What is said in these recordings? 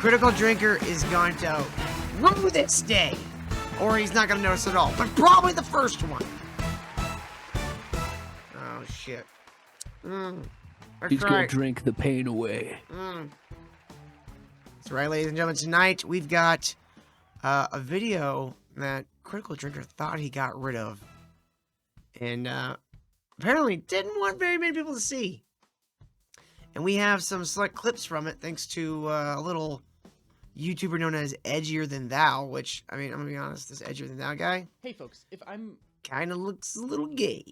Critical Drinker is going to rue this day. Or he's not going to notice at all. But probably the first one. Oh, shit. He's going to drink the pain away. That's right, ladies and gentlemen. Tonight, we've got a video that Critical Drinker thought he got rid of. And apparently didn't want very many people to see. And we have some select clips from it, thanks to a little YouTuber known as Edgier Than Thou, which, I mean, I'm gonna be honest, this Edgier Than Thou guy... Hey, folks, if I'm... kind of looks a little gay.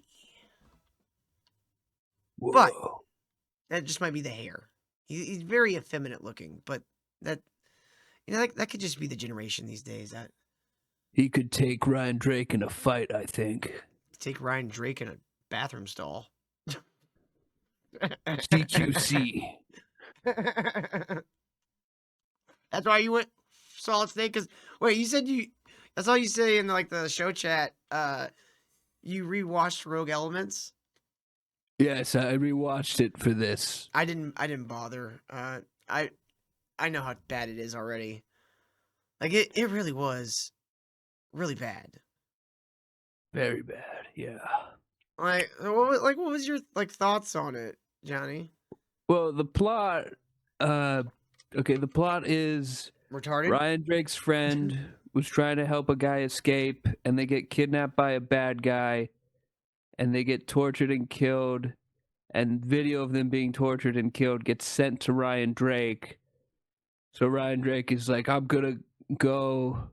Whoa. But that just might be the hair. He's very effeminate looking, but that... You know, that could just be the generation these days. That He could take Ryan Drake in a fight, I think. take Ryan Drake in a bathroom stall. CQC. That's why you went Solid Snake? Because, wait, you said you... That's all you say in, like, the show chat. You rewatched Rogue Elements? Yes, I rewatched it for this. I didn't bother. I know how bad it is already. Like, it really was really bad. Very bad, yeah. Like, what was your, like, thoughts on it, Johnny? Well, the plot... okay, the plot is... Retarded? Ryan Drake's friend was trying to help a guy escape, and they get kidnapped by a bad guy, and they get tortured and killed, and video of them being tortured and killed gets sent to Ryan Drake. So Ryan Drake is like, I'm gonna go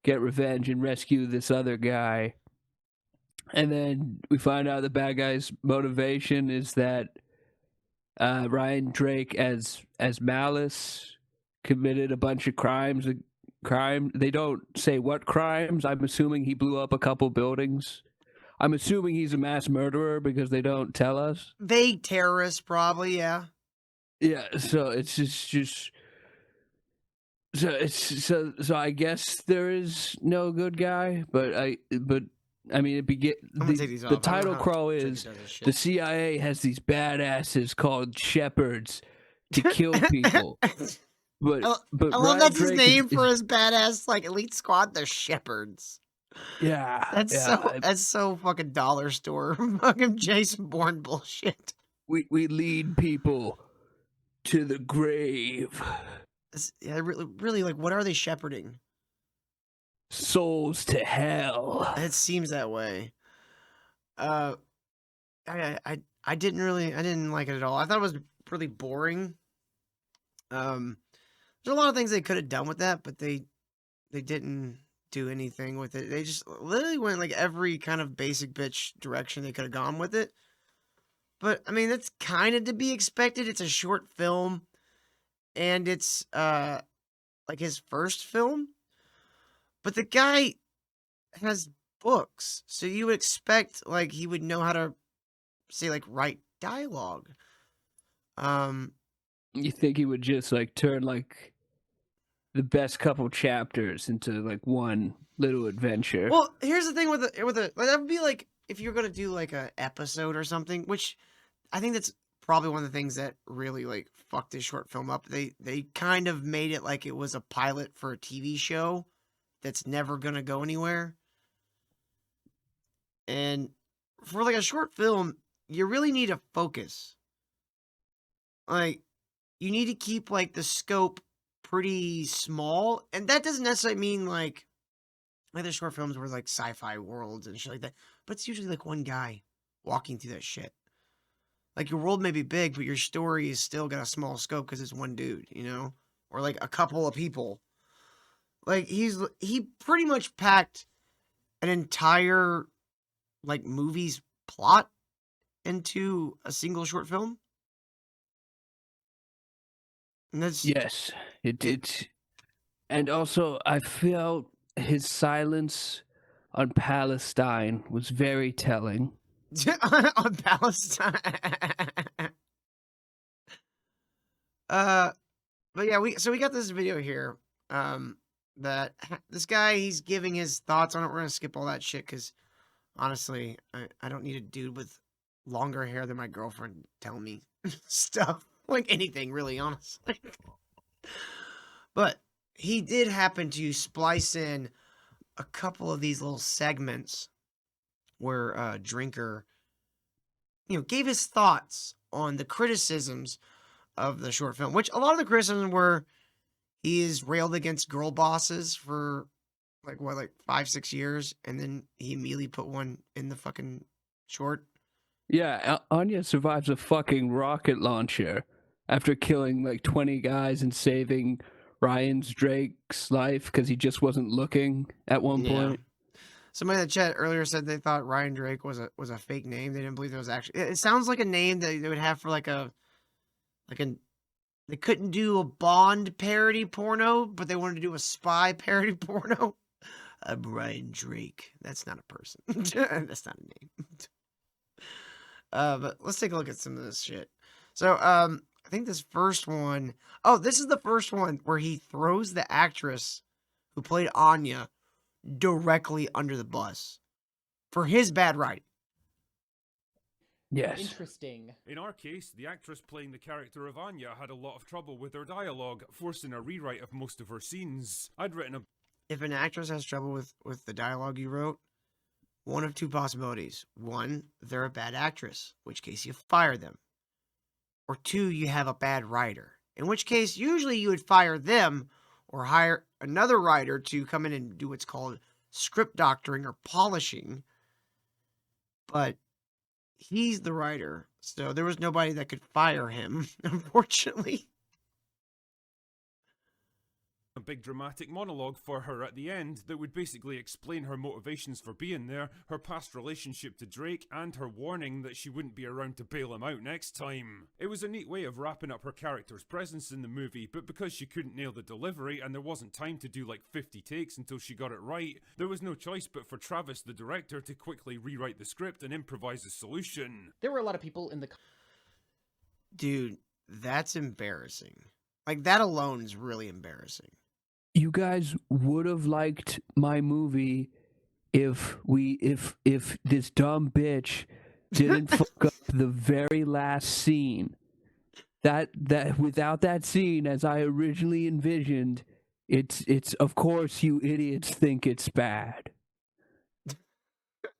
get revenge and rescue this other guy. And then we find out the bad guy's motivation is that Ryan Drake, as Malice, committed a bunch of crimes. They don't say what crimes. I'm assuming he blew up a couple buildings. I'm assuming he's a mass murderer because they don't tell us. Vague terrorist, probably, yeah. Yeah, so it's just so I guess there is no good guy, but I mean the title crow is the CIA has these badasses called shepherds to kill people. But I love Ryan that's his Drake name for his badass, like, elite squad. They're shepherds. Yeah, That's so fucking dollar store fucking Jason Bourne bullshit. We lead people to the grave. Yeah, really, like, what are they shepherding? Souls to hell. It seems that way. I didn't like it at all. I thought it was really boring. There's a lot of things they could have done with that, but they didn't do anything with it. They just literally went like every kind of basic bitch direction they could have gone with it. But I mean, that's kind of to be expected. It's a short film, and it's like his first film. But the guy has books, so you would expect like he would know how to say, like, write dialogue. You think he would just like turn like the best couple chapters into like one little adventure? Well, here's the thing with like, that would be like if you're gonna do like a episode or something, which I think that's probably one of the things that really like fucked this short film up. They kind of made it like it was a pilot for a TV show that's never gonna go anywhere. And for like a short film, you really need to focus. Like, you need to keep like the scope pretty small, and that doesn't necessarily mean like the short films were like sci-fi worlds and shit like that, but it's usually like one guy walking through that shit. Like, your world may be big, but your story is still got a small scope because it's one dude, you know, or like a couple of people. Like, he pretty much packed an entire like movie's plot into a single short film. And that's Yes, it did. And also, I felt his silence on Palestine was very telling. on Palestine. But yeah, we got this video here. That this guy, he's giving his thoughts on it. We're gonna skip all that shit because honestly, I don't need a dude with longer hair than my girlfriend telling me stuff. Like anything, really, honestly. But he did happen to splice in a couple of these little segments where Drinker, gave his thoughts on the criticisms of the short film, which a lot of the criticisms were he is railed against girl bosses for like 5-6 years, and then he immediately put one in the fucking short. Yeah, Anya survives a fucking rocket launcher after killing like 20 guys and saving Ryan's Drake's life because he just wasn't looking at one point. Somebody in the chat earlier said they thought Ryan Drake was a fake name. They didn't believe it was actually. It sounds like a name that they would have for they couldn't do a Bond parody porno, but they wanted to do a spy parody porno. I'm Ryan Drake. That's not a person. That's not a name. But let's take a look at some of this shit. So, I think this first one. Oh, this is the first one where he throws the actress who played Anya directly under the bus for his bad writing. Yes. Interesting. In our case, the actress playing the character of Anya had a lot of trouble with her dialogue, forcing a rewrite of most of her scenes. I'd written a... If an actress has trouble with the dialogue you wrote, one of two possibilities. One, they're a bad actress, in which case you fire them. Or two, you have a bad writer, in which case usually you would fire them or hire another writer to come in and do what's called script doctoring or polishing. But he's the writer, so there was nobody that could fire him, unfortunately. A big dramatic monologue for her at the end that would basically explain her motivations for being there, her past relationship to Drake, and her warning that she wouldn't be around to bail him out next time. It was a neat way of wrapping up her character's presence in the movie, but because she couldn't nail the delivery and there wasn't time to do like 50 takes until she got it right, there was no choice but for Travis, the director, to quickly rewrite the script and improvise a solution. There were a lot of people in the... Dude, that's embarrassing. Like, that alone is really embarrassing. You guys would have liked my movie if this dumb bitch didn't fuck up the very last scene. That without that scene, as I originally envisioned, it's of course you idiots think it's bad.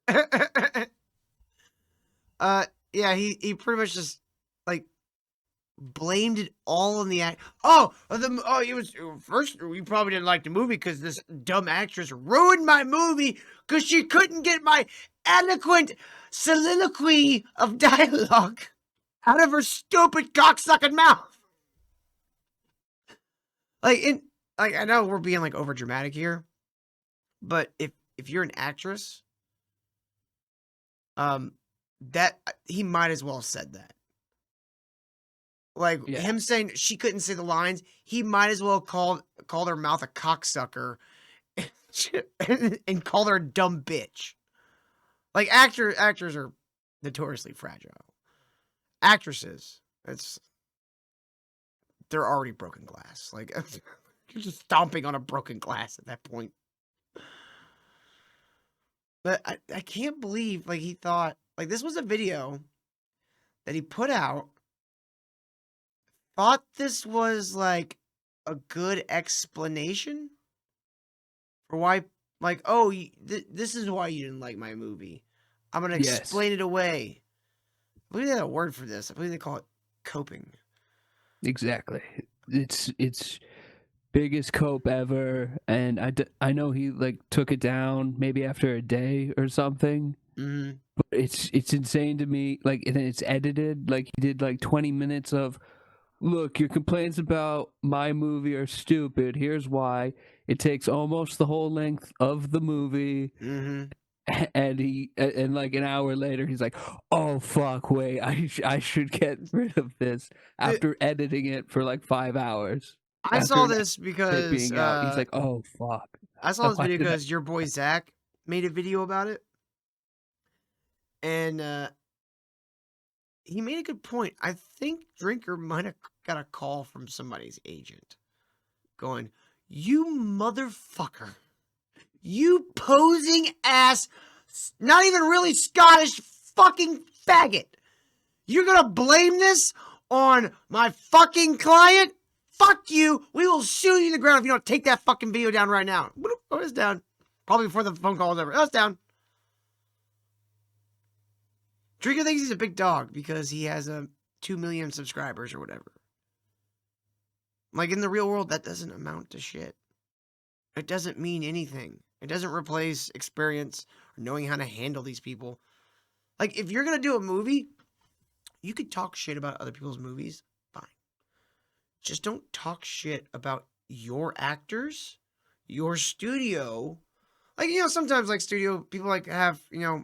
Yeah, he pretty much just like blamed it all on the act. It was first. You probably didn't like the movie because this dumb actress ruined my movie because she couldn't get my eloquent soliloquy of dialogue out of her stupid cocksucking mouth. I know we're being like over dramatic here, but if you're an actress, that he might as well have said that. Like, him saying she couldn't say the lines, he might as well called her mouth a cocksucker and called her a dumb bitch. Like, actors are notoriously fragile. Actresses, they're already broken glass. Like, you're just stomping on a broken glass at that point. But I can't believe, like, he thought, like, this was a video that he put out, thought this was, like, a good explanation for why, like, oh, this is why you didn't like my movie. I'm going to explain it away. I believe they have a word for this. I believe they call it coping. Exactly. It's biggest cope ever, and I know he like took it down maybe after a day or something. Mm-hmm. But it's insane to me. Like, and then it's edited. Like, he did like 20 minutes of, look, your complaints about my movie are stupid. Here's why. It takes almost the whole length of the movie. Mm-hmm. And like an hour later, he's like, "Oh fuck, wait, I should get rid of this." After editing it for like 5 hours, I saw this because he's like, "Oh fuck." I saw this video because your boy Zach made a video about it, and he made a good point. I think Drinker might have got a call from somebody's agent, going, "You motherfucker." You posing ass, not even really Scottish fucking faggot. You're gonna blame this on my fucking client? fuck you. We will shoot you to the ground if you don't take that fucking video down right now. Oh, it's down. Probably before the phone call was over. Oh, it's down. Draco thinks he's a big dog because he has 2 million subscribers or whatever. Like, in the real world, that doesn't amount to shit. It doesn't mean anything. It doesn't replace experience or knowing how to handle these people. Like, if you're going to do a movie, you could talk shit about other people's movies. Fine. Just don't talk shit about your actors, your studio. Like, you know, sometimes, like, studio, people, like, have, you know,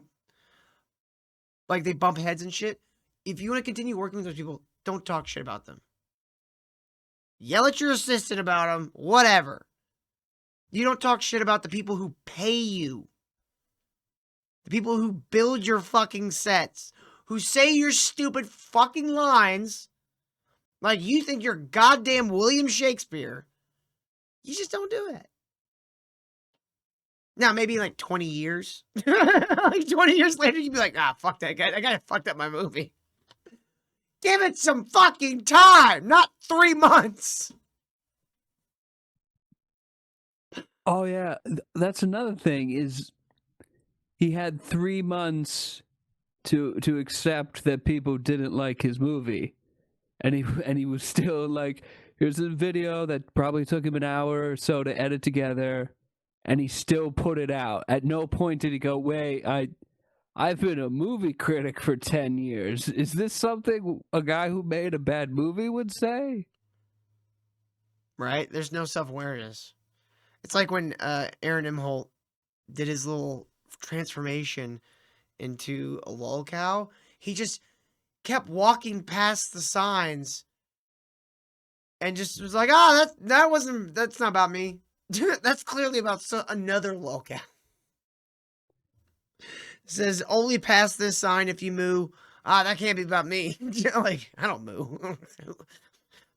like, they bump heads and shit. If you want to continue working with those people, don't talk shit about them. Yell at your assistant about them, whatever. You don't talk shit about the people who pay you. The people who build your fucking sets. Who say your stupid fucking lines like you think you're goddamn William Shakespeare. You just don't do it. Now, maybe in like 20 years. Like 20 years later, you'd be like, ah, fuck that guy. That guy fucked up my movie. Give it some fucking time, not 3 months. Oh yeah, that's another thing is he had 3 months to accept that people didn't like his movie, and he was still like, here's a video that probably took him an hour or so to edit together, and he still put it out. At no point did he go, wait, I've been a movie critic for 10 years. Is this something a guy who made a bad movie would say? Right? There's no self-awareness. It's like when Aaron Imholt did his little transformation into a lolcow. He just kept walking past the signs and just was like, oh, that's not about me. That's clearly about another lolcow. It says, only pass this sign if you moo. Ah, that can't be about me. Like, I don't moo.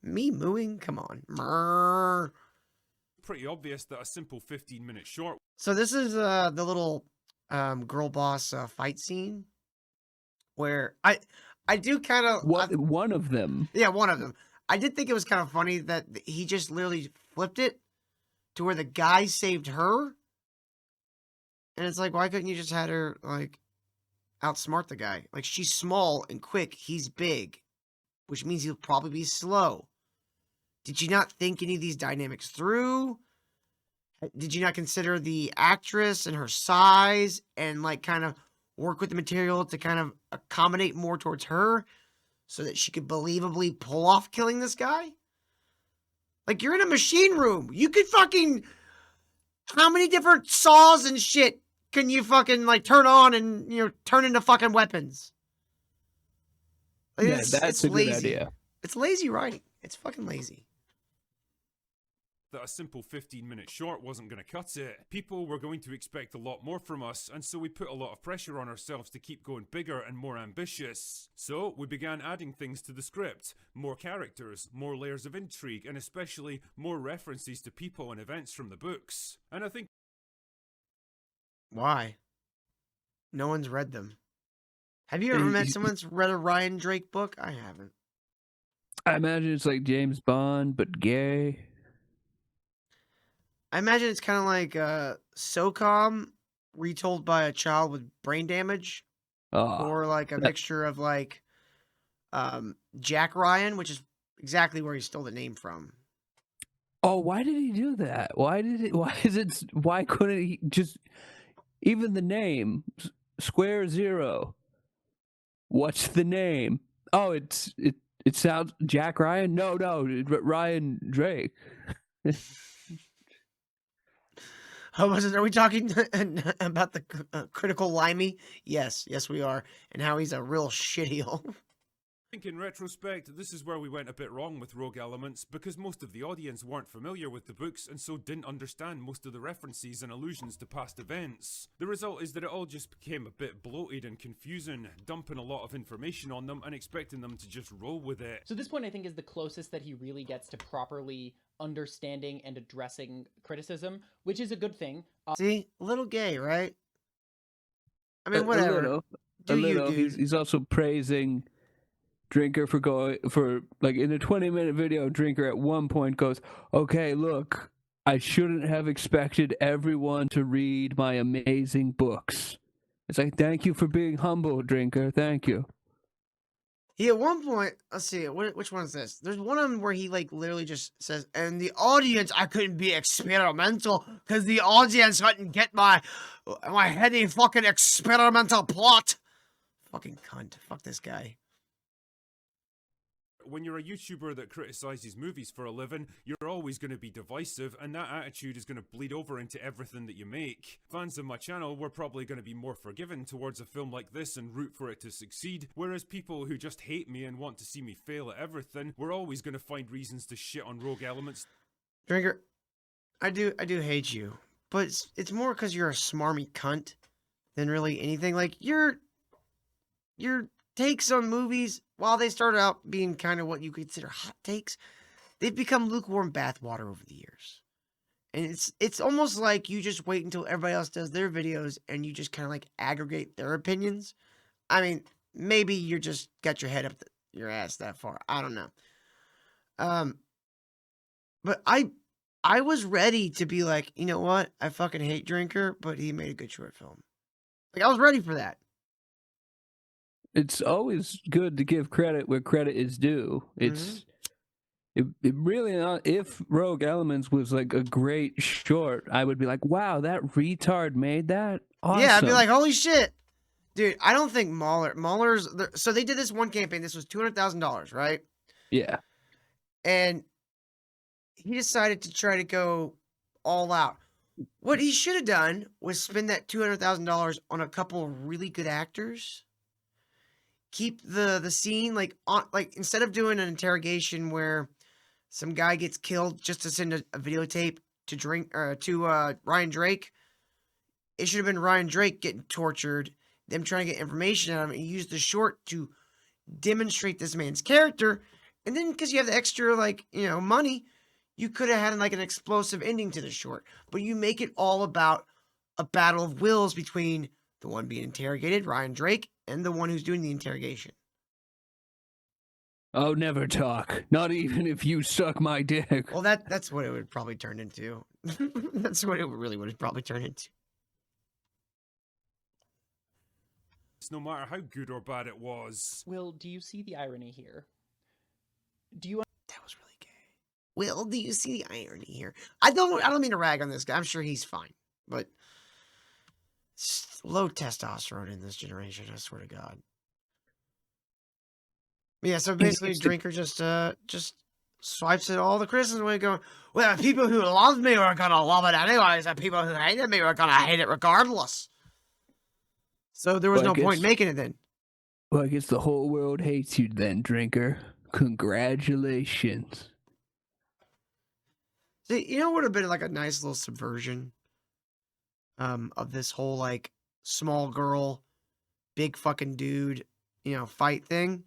Me mooing? Come on. Mrr. Pretty obvious that a simple 15-minute short. So this is the little girl boss fight scene where I do kind of One of them. Yeah, one of them. I did think it was kind of funny that he just literally flipped it to where the guy saved her, and it's like, why couldn't you just had her like outsmart the guy? Like, she's small and quick, he's big, which means he'll probably be slow. Did you not think any of these dynamics through? Did you not consider the actress and her size and like kind of work with the material to kind of accommodate more towards her so that she could believably pull off killing this guy? Like, you're in a machine room. You could fucking... How many different saws and shit can you fucking like turn on and, you know, turn into fucking weapons? Like, Yeah, that's a good lazy. idea. It's lazy writing. It's fucking lazy. That a simple 15-minute short wasn't going to cut it. People were going to expect a lot more from us, and so we put a lot of pressure on ourselves to keep going bigger and more ambitious. So we began adding things to the script. More characters, more layers of intrigue, and especially more references to people and events from the books. And I think... Why? No one's read them. Have you ever met someone that's read a Ryan Drake book? I haven't. I imagine it's like James Bond, but gay. I imagine it's kind of like SOCOM retold by a child with brain damage, Oh, or like a mixture of like Jack Ryan, which is exactly where he stole the name from. oh, why did he do that? Why couldn't he just, even the name, Square Zero? What's the name? Oh, it sounds Jack Ryan? No, Ryan Drake. Oh, are we talking about the critical Limey? Yes, we are, and how he's a real shitheel. I think in retrospect, this is where we went a bit wrong with Rogue Elements, because most of the audience weren't familiar with the books and so didn't understand most of the references and allusions to past events. The result is that it all just became a bit bloated and confusing, dumping a lot of information on them and expecting them to just roll with it. So this point, I think, is the closest that he really gets to properly understanding and addressing criticism, which is a good thing. See, a little gay, right? I mean, whatever. A little. Dude. He's also praising Drinker for like in a 20-minute video, Drinker at one point goes, "Okay, look, I shouldn't have expected everyone to read my amazing books." It's like, thank you for being humble, Drinker. Thank you. He at one point, let's see, which one is this? There's one of them where he like literally just says, "And the audience, I couldn't be experimental because the audience couldn't get my heady fucking experimental plot." Fucking cunt. Fuck this guy. When you're a YouTuber that criticizes movies for a living, you're always going to be divisive, and that attitude is going to bleed over into everything that you make. Fans of my channel were probably going to be more forgiving towards a film like this and root for it to succeed, whereas people who just hate me and want to see me fail at everything were always going to find reasons to shit on Rogue Elements. Drinker, I do hate you, but it's more because you're a smarmy cunt than really anything. Like your takes on movies, while they started out being kind of what you consider hot takes, they've become lukewarm bathwater over the years. And it's almost like you just wait until everybody else does their videos and you just kind of like aggregate their opinions. I mean, maybe you're just got your head up your ass that far. I don't know. But I was ready to be like, you know what? I fucking hate Drinker, but he made a good short film. Like I was ready for that. It's always good to give credit where credit is due. It's it really not. If Rogue Elements was like a great short, I would be like, wow, that retard made that. Awesome. Yeah, I'd be like, holy shit. Dude, I don't think Mahler's so they did this one campaign. This was $200,000, right? Yeah. And he decided to try to go all out. What he should have done was spend that $200,000 on a couple of really good actors. Keep the scene like on, like instead of doing an interrogation where some guy gets killed just to send a videotape to Ryan Drake. It should have been Ryan Drake getting tortured, them trying to get information out of him, and use the short to demonstrate this man's character. And then because you have the extra money, you could have had like an explosive ending to the short. But you make it all about a battle of wills between the one being interrogated, Ryan Drake, and the one who's doing the interrogation. Oh, never talk. Not even if you suck my dick. Well, that's what it would probably turn into. That's what it really would probably turn into. No matter how good or bad it was. Will, do you see the irony here? That was really gay. Will, do you see the irony here? I don't mean to rag on this guy. I'm sure he's fine, but it's low testosterone in this generation. I swear to God. Yeah, so basically, Drinker just swipes at all the criticism away, going, "Well, people who love me are gonna love it anyways, and people who hated me are gonna hate it regardless." So there was no point making it then. Well, I guess the whole world hates you then, Drinker. Congratulations. See, you know what would have been like a nice little subversion of this whole like small girl, big fucking dude, fight thing?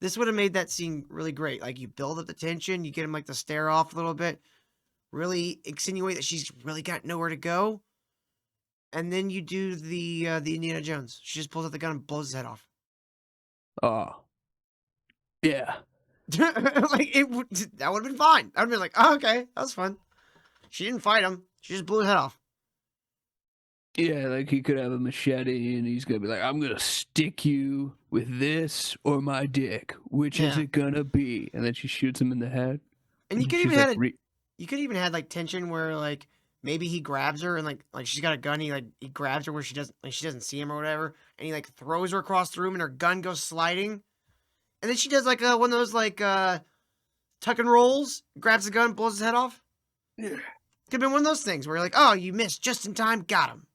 This would have made that scene really great. Like you build up the tension, you get him like to stare off a little bit, really insinuate that she's really got nowhere to go. And then you do the Indiana Jones. She just pulls out the gun and blows his head off. Oh. Yeah. That would have been fine. I would have been like, oh, okay, that was fun. She didn't fight him. She just blew his head off. Yeah, like he could have a machete and he's gonna be like, I'm gonna stick you with this or my dick. Which is it gonna be? And then she shoots him in the head. And you could even had like tension where like maybe he grabs her and like she's got a gun. He grabs her where she doesn't see him or whatever, and he like throws her across the room and her gun goes sliding, and then she does like one of those like tuck and rolls, grabs the gun, blows his head off. Yeah. Could have been one of those things where you're like, oh, you missed just in time, got him.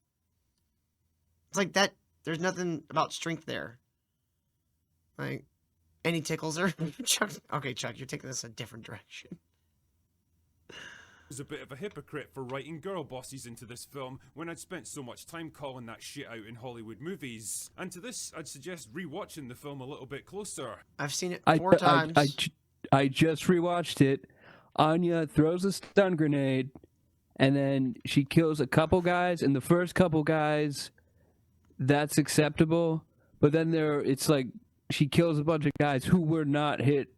It's like that. There's nothing about strength there. Like, and he tickles her. Chuck, you're taking this a different direction. Was a bit of a hypocrite for writing girl bosses into this film when I'd spent so much time calling that shit out in Hollywood movies. And to this, I'd suggest rewatching the film a little bit closer. I've seen it 4 times. I just rewatched it. Anya throws a stun grenade, and then she kills a couple guys, and the first couple guys, that's acceptable. But then it's like she kills a bunch of guys who were not hit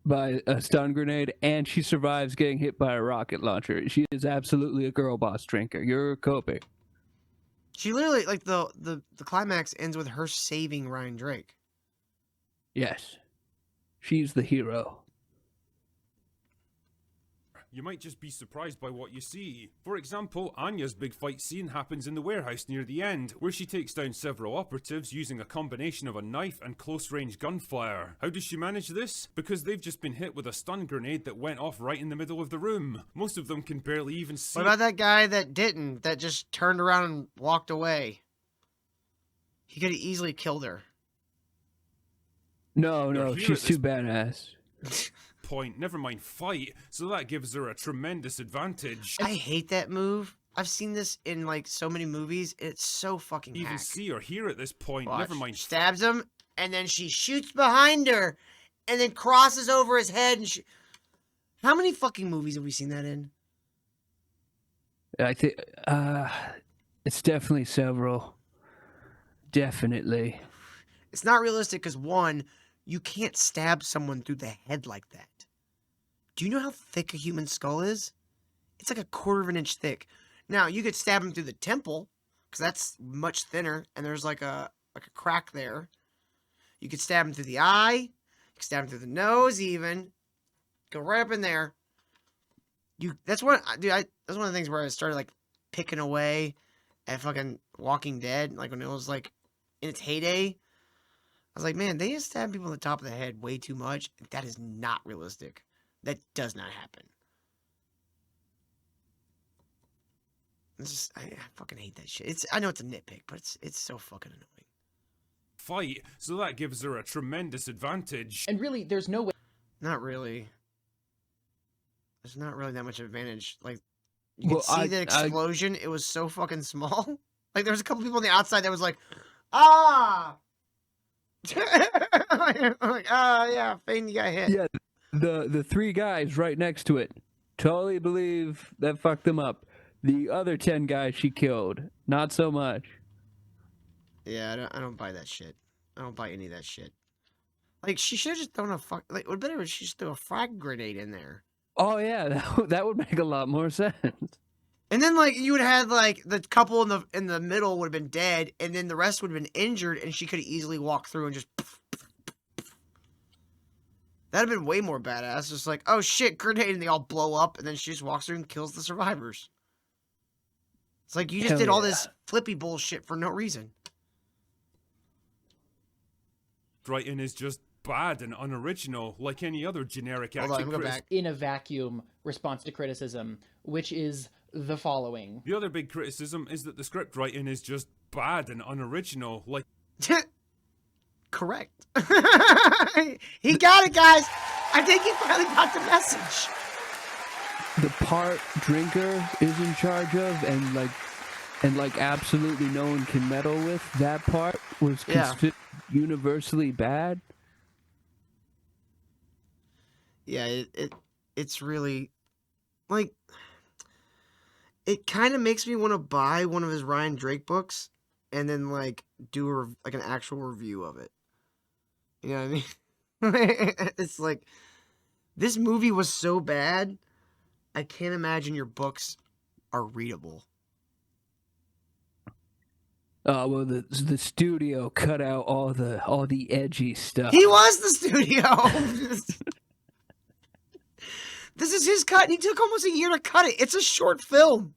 by a stun grenade, and she survives getting hit by a rocket launcher. She is absolutely a girl boss drinker. You're coping. She literally, like, the climax ends with her saving Ryan Drake. Yes. She's the hero. You might just be surprised by what you see. For example, Anya's big fight scene happens in the warehouse near the end, where she takes down several operatives using a combination of a knife and close-range gunfire. How does she manage this? Because they've just been hit with a stun grenade that went off right in the middle of the room. Most of them can barely even see. What about that guy that didn't, that just turned around and walked away? He could have easily killed her. No, They're no, here she's at too this badass. point, never mind fight, so that gives her a tremendous advantage. I hate that move. I've seen this in, like, so many movies. It's so fucking Even hack. see or hear at this point, Watch. never mind. Stabs him, and then she shoots behind her, and then crosses over his head. And how many fucking movies have we seen that in? I think it's definitely several. Definitely. It's not realistic because, one, you can't stab someone through the head like that. Do you know how thick a human skull is? It's like a quarter of an inch thick. Now, you could stab him through the temple, because that's much thinner, and there's like a crack there. You could stab him through the eye. You could stab him through the nose, even. Go right up in there. That's one of the things where I started, like, picking away at fucking Walking Dead, like when it was, like, in its heyday. I was like, man, they just stab people in the top of the head way too much. That is not realistic. That does not happen. It's just, I fucking hate that shit. I know it's a nitpick, but it's so fucking annoying. Fight, so that gives her a tremendous advantage. And really, there's no way. Not really. There's not really that much advantage. Like, you could Well, see the explosion. It was so fucking small. Like, there was a couple people on the outside that was like, ah! I'm like, ah, yeah, Fane, you got hit. Yeah, the three guys right next to it totally believe that fucked them up. The other 10 guys she killed, not so much. Yeah, I don't buy that shit. I don't buy any of that shit. Like, she should have just thrown like, what better if she just threw a frag grenade in there? Oh yeah, that would make a lot more sense. And then, like, you would have had, like, the couple in the middle would have been dead, and then the rest would have been injured, and she could have easily walked through and just... That'd have been way more badass. Just like, oh shit, grenade, and they all blow up, and then she just walks through and kills the survivors. It's like, you just Hell did all yeah. this flippy bullshit for no reason. Brighton is just bad and unoriginal, like any other generic Hold on, action let me go critic. back. In a vacuum response to criticism, which is the following. The other big criticism is that the script writing is just bad and unoriginal, like Correct. He got it, guys. I think he finally got the message. The part Drinker is in charge of, and absolutely no one can meddle with, that part was Yeah. considered universally bad. Yeah, it's really, like, it kind of makes me want to buy one of his Ryan Drake books and then, like, do an actual review of it. You know what I mean? It's like, this movie was so bad, I can't imagine your books are readable. Oh well, the studio cut out all the edgy stuff. He was the studio. This is his cut, and he took almost a year to cut it. It's a short film.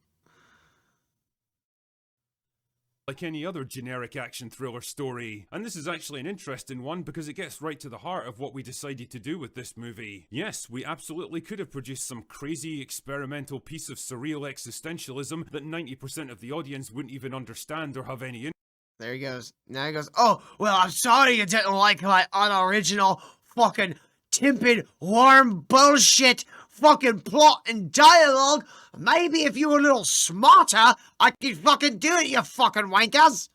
any other generic action thriller story. And this is actually an interesting one because it gets right to the heart of what we decided to do with this movie. Yes, we absolutely could have produced some crazy experimental piece of surreal existentialism that 90% of the audience wouldn't even understand or have any There he goes. Now he goes, oh, well, I'm sorry you didn't like my unoriginal fucking timid, warm bullshit fucking plot and dialogue. Maybe if you were a little smarter, I could fucking do it, you fucking wankers.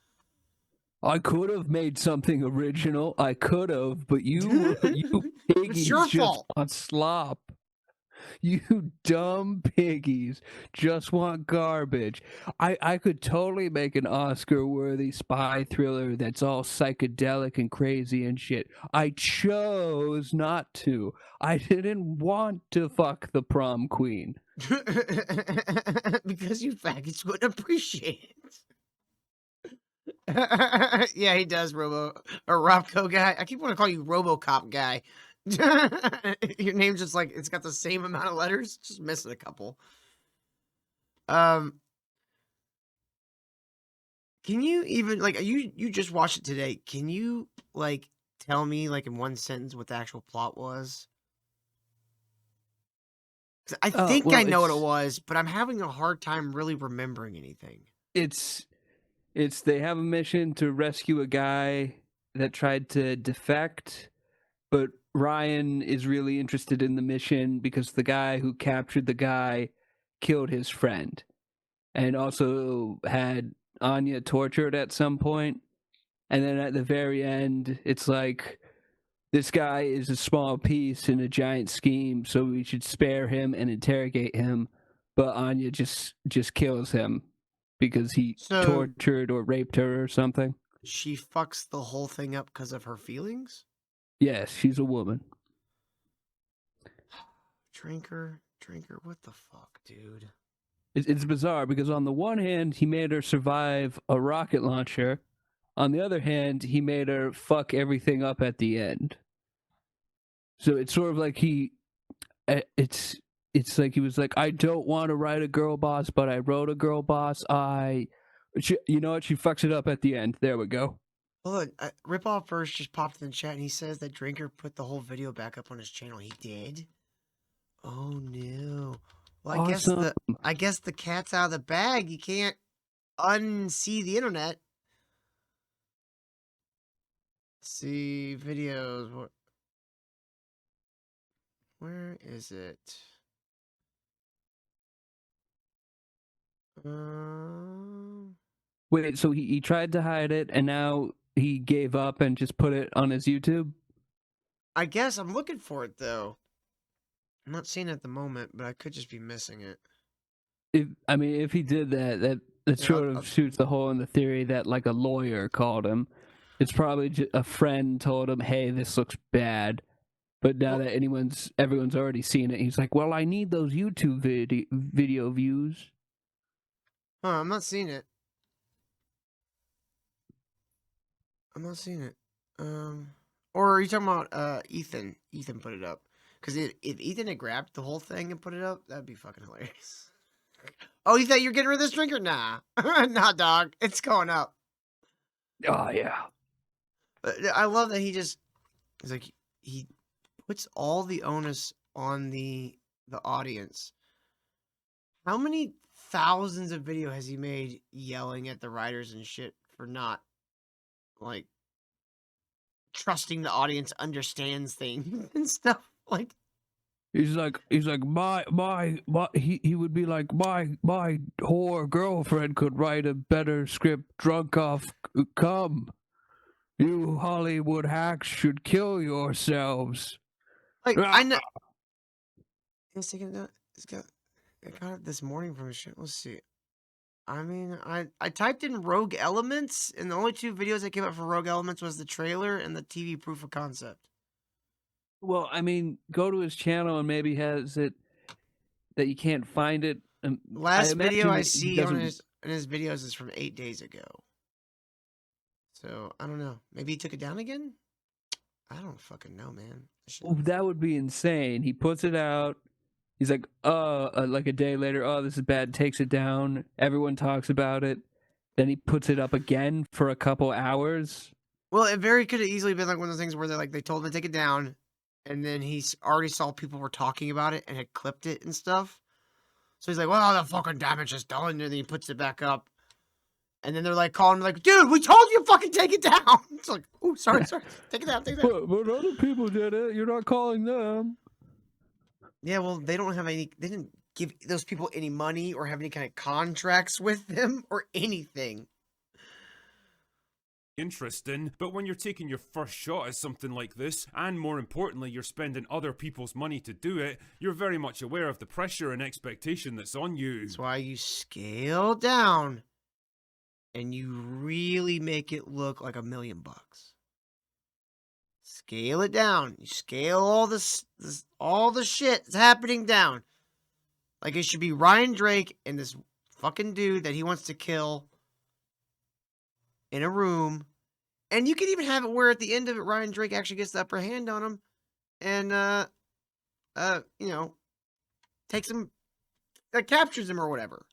I could have made something original. I could have, but you piggies your just fault. want slop. You dumb piggies just want garbage. I could totally make an Oscar-worthy spy thriller that's all psychedelic and crazy and shit. I chose not to. I didn't want to fuck the prom queen. Because you faggots wouldn't appreciate it. Yeah, he does, Robco guy. I keep wanting to call you RoboCop guy. Your name's just like, it's got the same amount of letters, just missing a couple. Can you even, like, you just watched it today. Can you, like, tell me, like, in one sentence what the actual plot was? 'Cause I think well, I know what it it's- was, but I'm having a hard time really remembering anything. It's they have a mission to rescue a guy that tried to defect, but Ryan is really interested in the mission because the guy who captured the guy killed his friend and also had Anya tortured at some point. And then at the very end, it's like, this guy is a small piece in a giant scheme, so we should spare him and interrogate him. But Anya just kills him because he So- tortured or raped her or something. She fucks the whole thing up because of her feelings? Yes, she's a woman. Drinker, what the fuck, dude? It's bizarre because on the one hand, he made her survive a rocket launcher. On the other hand, he made her fuck everything up at the end. So it's sort of like it's like he was like, I don't want to write a girl boss, but I wrote a girl boss. You know what? She fucks it up at the end. There we go. Hold on, Ripoff first just popped in the chat and he says that Drinker put the whole video back up on his channel. He did? Oh no. Well, Awesome. I guess the cat's out of the bag. You can't unsee the internet. See videos. Where is it? Wait, so he tried to hide it and now he gave up and just put it on his YouTube? I guess I'm looking for it though. I'm not seeing it at the moment, but I could just be missing it. If he did that Yeah, sort I'll- of shoots the hole in the theory that like a lawyer called him. It's probably just a friend told him, "Hey, this looks bad." But now that everyone's already seen it, he's like, "Well, I need those YouTube video views." Huh, I'm not seeing it. I'm not seeing it. Or are you talking about Ethan? Ethan put it up. Because if Ethan had grabbed the whole thing and put it up, that'd be fucking hilarious. Oh, you thought you were getting rid of this drinker? Nah. Nah, dog. It's going up. Oh yeah. I love that he's like, he puts all the onus on the audience. How many thousands of video has he made yelling at the writers and shit for not, like, trusting the audience understands things and stuff? Like, He's like my he would be like, my whore girlfriend could write a better script drunk off cum. You Hollywood hacks should kill yourselves. I know. He's taking that. I got it this morning from his shit. Let's see. I mean, I typed in Rogue Elements, and the only two videos that came up for Rogue Elements was the trailer and the TV proof of concept. Well, go to his channel and maybe has it that you can't find it. Last video imagine I he see on doesn't- his videos is from 8 days ago. So I don't know. Maybe he took it down again. I don't fucking know, man. Oh, that would be insane. He puts it out. He's like, like a day later, oh, this is bad. Takes it down. Everyone talks about it. Then he puts it up again for a couple hours. Well, it very could have easily been like one of those things where they told him to take it down, and then he already saw people were talking about it and had clipped it and stuff. So he's like, "Well, the fucking damage is done," and then he puts it back up. And then they're like calling him like, "Dude, we told you to fucking take it down." It's like, "Oh, sorry, take it down, take it down." But other people did it. You're not calling them. Yeah, well, they didn't give those people any money or have any kind of contracts with them or anything. interesting, but when you're taking your first shot at something like this, and more importantly, you're spending other people's money to do it, you're very much aware of the pressure and expectation that's on you. That's why you scale down and you really make it look like $1 million. Scale it down. You scale all all the shit that's happening down. Like it should be Ryan Drake and this fucking dude that he wants to kill in a room. And you can even have it where at the end of it, Ryan Drake actually gets the upper hand on him and, you know, takes him, captures him or whatever.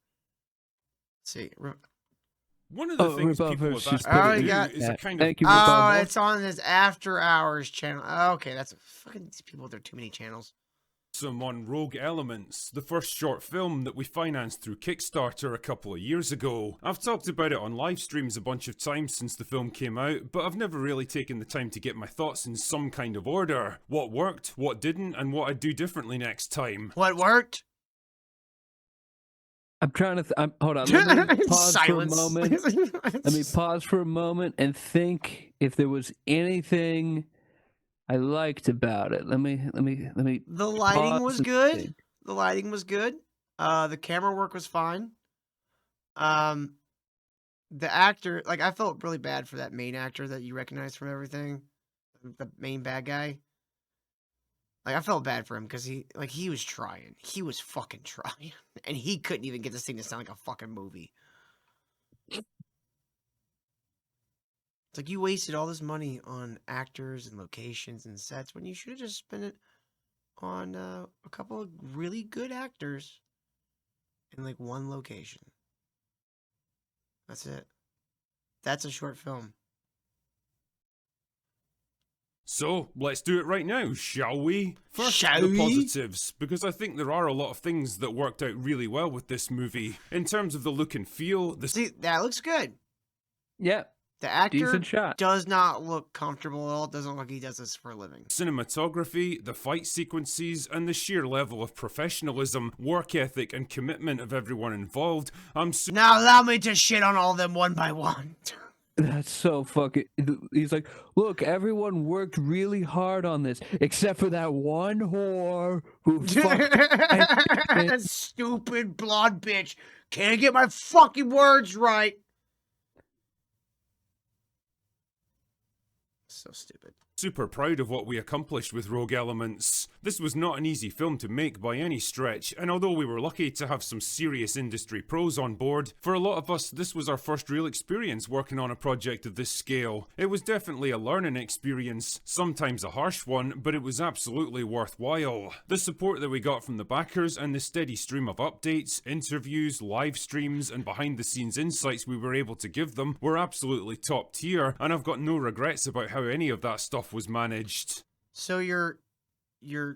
Let's see. One of the things Revolver people have just asked put me it to in do that. is a kind Thank of you, Oh, Revolver. it's on this After Hours channel. Oh, okay, that's fucking these people. There are too many channels. some on Rogue Elements, the first short film that we financed through Kickstarter a couple of years ago. I've talked about it on live streams a bunch of times since the film came out, but I've never really taken the time to get my thoughts in some kind of order. What worked, what didn't, and what I'd do differently next time. What worked? I'm trying to. hold on. Let me pause Silence. for a moment. Let me pause for a moment and think if there was anything I liked about it. Let me. The lighting pause was and good. think. The lighting was good. The camera work was fine. The actor, like, I felt really bad for that main actor that you recognize from everything, the main bad guy. Like, I felt bad for him because he was trying. He was fucking trying, and he couldn't even get this thing to sound like a fucking movie. It's like you wasted all this money on actors and locations and sets when you should have just spent it on a couple of really good actors in like one location. That's it. That's a short film. So, let's do it right now, shall we? First, Shall the we? positives, because I think there are a lot of things that worked out really well with this movie. In terms of the look and feel, the See, that looks good. Yeah, The actor decent shot. does not look comfortable at all. It doesn't look like he does this for a living. cinematography, the fight sequences, and the sheer level of professionalism, work ethic, and commitment of everyone involved, I'm Now allow me to shit on all of them one by one. That's so fucking. He's like, look, everyone worked really hard on this, except for that one whore who fucked. That stupid blonde bitch can't get my fucking words right. So stupid. super proud of what we accomplished with Rogue Elements. This was not an easy film to make by any stretch, and although we were lucky to have some serious industry pros on board, for a lot of us this was our first real experience working on a project of this scale. It was definitely a learning experience, sometimes a harsh one, but it was absolutely worthwhile. The support that we got from the backers and the steady stream of updates, interviews, live streams, and behind the scenes insights we were able to give them were absolutely top tier, and I've got no regrets about how any of that stuff was managed. So your what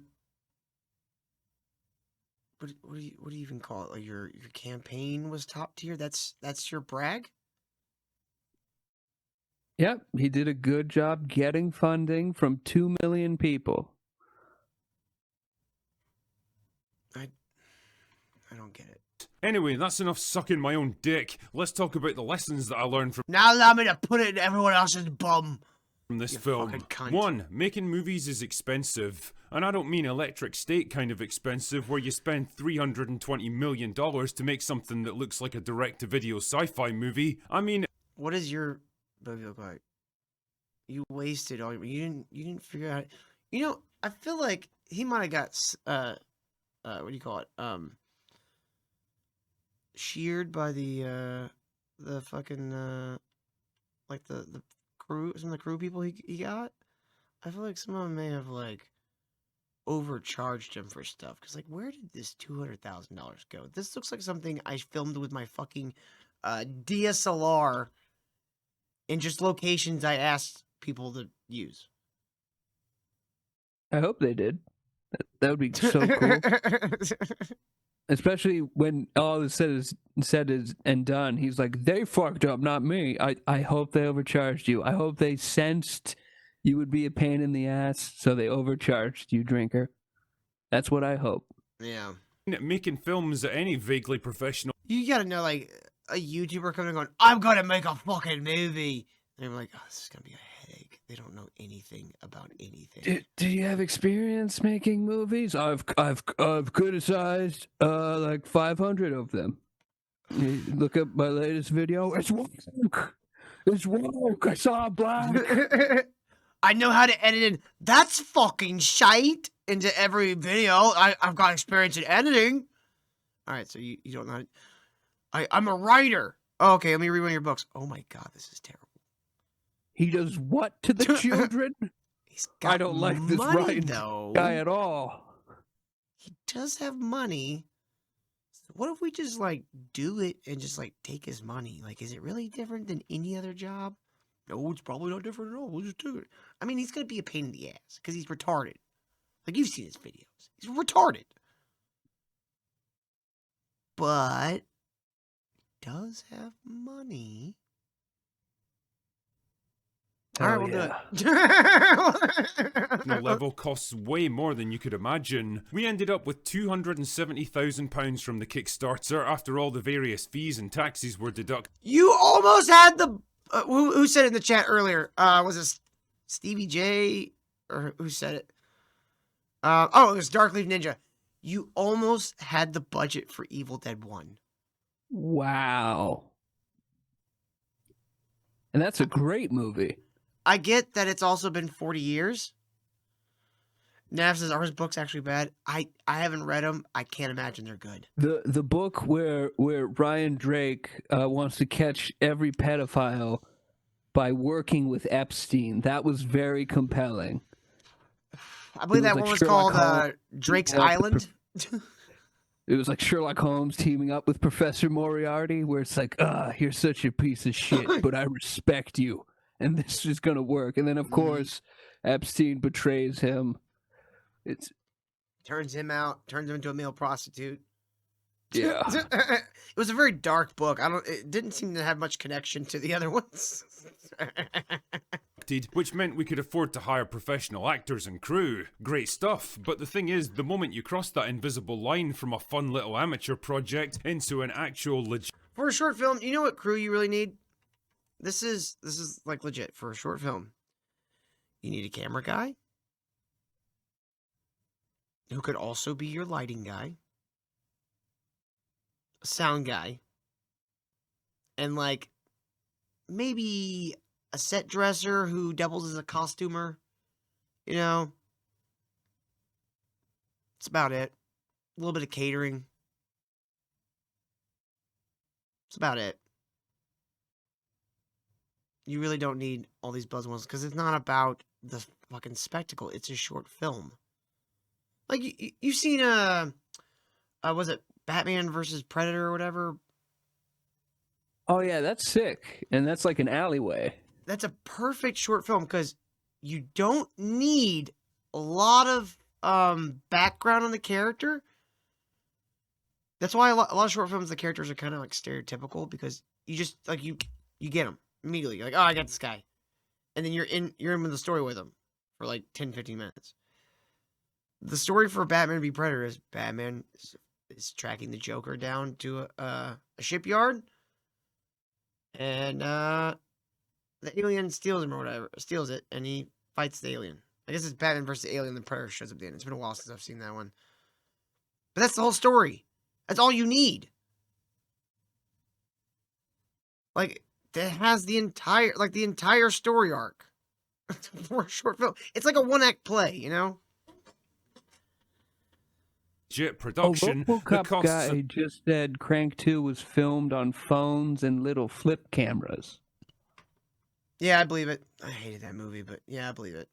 do you even call it? Like your campaign was top tier. That's your brag. Yep, he did a good job getting funding from 2 million people. I don't get it. Anyway, that's enough sucking my own dick. Let's talk about the lessons that I learned from Now allow me to put it in everyone else's bum. this You film. fucking cunt. 1. Making movies is expensive. And I don't mean Electric State kind of expensive, where you spend $320 million to make something that looks like a direct-to-video sci-fi movie. I mean, What does your movie look like? You wasted all your. You didn't figure out. You know, I feel like he might have got what do you call it? Sheared by the fucking like the crew, some of the crew people he got. I feel like some of them may have like overcharged him for stuff. Cause like, where did this $200,000 go? This looks like something I filmed with my fucking DSLR in just locations I asked people to use. I hope they did. That would be so cool. Especially when all is said is and done. He's like, they fucked up, not me. I hope they overcharged you. I hope they sensed you would be a pain in the ass, so they overcharged you, drinker. That's what I hope. Yeah. making films at any vaguely professional You gotta know, like, a YouTuber coming and going, I'm gonna make a fucking movie. And I'm like, oh, this is gonna be a headache. They don't know anything about anything. Do you have experience making movies? I've criticized like 500 of them. You look up my latest video. It's woke. It's woke. I saw black. I know how to edit in that's fucking shite into every video. I've got experience in editing. All right, so you don't know. I'm a writer. Oh, okay, let me read one of your books. Oh my god, this is terrible. He does what to the children? He's got I don't like this money, Ryan though. guy at all. He does have money. So what if we just like do it and just like take his money? Like, is it really different than any other job? No, it's probably not different at all. We'll just do it. I mean, he's gonna be a pain in the ass because he's retarded. Like, you've seen his videos. He's retarded. But he does have money. All right, we'll do it. The level costs way more than you could imagine. We ended up with £270,000 from the Kickstarter after all the various fees and taxes were deducted. You almost had the. Who said it in the chat earlier? Was it Stevie J? Or who said it? Oh, it was Darkleaf Ninja. You almost had the budget for Evil Dead 1. Wow. And that's a great movie. I get that it's also been 40 years. Nav says, are his books actually bad? I haven't read them. I can't imagine they're good. The book where Ryan Drake wants to catch every pedophile by working with Epstein, that was very compelling. I believe that like one was Sherlock called Holmes. Drake's Yeah, Island. It was like Sherlock Holmes teaming up with Professor Moriarty, where it's like, you're such a piece of shit, but I respect you, and this is gonna work. And then, of course, Epstein betrays him. It's Turns him into a male prostitute. yeah. It was a very dark book. It didn't seem to have much connection to the other ones. Which meant we could afford to hire professional actors and crew. Great stuff, but the thing is, the moment you cross that invisible line from a fun little amateur project into an actual legit For a short film, you know what crew you really need? This is like legit for a short film. You need a camera guy who could also be your lighting guy, a sound guy, and like maybe a set dresser who doubles as a costumer. You know, that's about it. A little bit of catering. That's about it. You really don't need all these buzzwords because it's not about the fucking spectacle. It's a short film. Like you've seen was it Batman versus Predator or whatever? Oh yeah, that's sick, and that's like an alleyway. That's a perfect short film because you don't need a lot of background on the character. That's why a lot of short films, the characters are kind of like stereotypical because you just like you get them immediately. You're like, oh, I got this guy, and then you're in with the story with him for like 10-15 minutes. The story for Batman v Predator is Batman is tracking the Joker down to a shipyard, and the alien steals him or whatever, steals it, and he fights the alien. I guess it's Batman versus the alien. The Predator shows up at the end. It's been a while since I've seen that one, but that's the whole story. That's all you need. Like that has the entire story arc for a short film. It's like a one-act play, you know. production. The RoboCop costs guy just said Crank 2 was filmed on phones and little flip cameras. Yeah, I believe it. I hated that movie, but yeah, I believe it.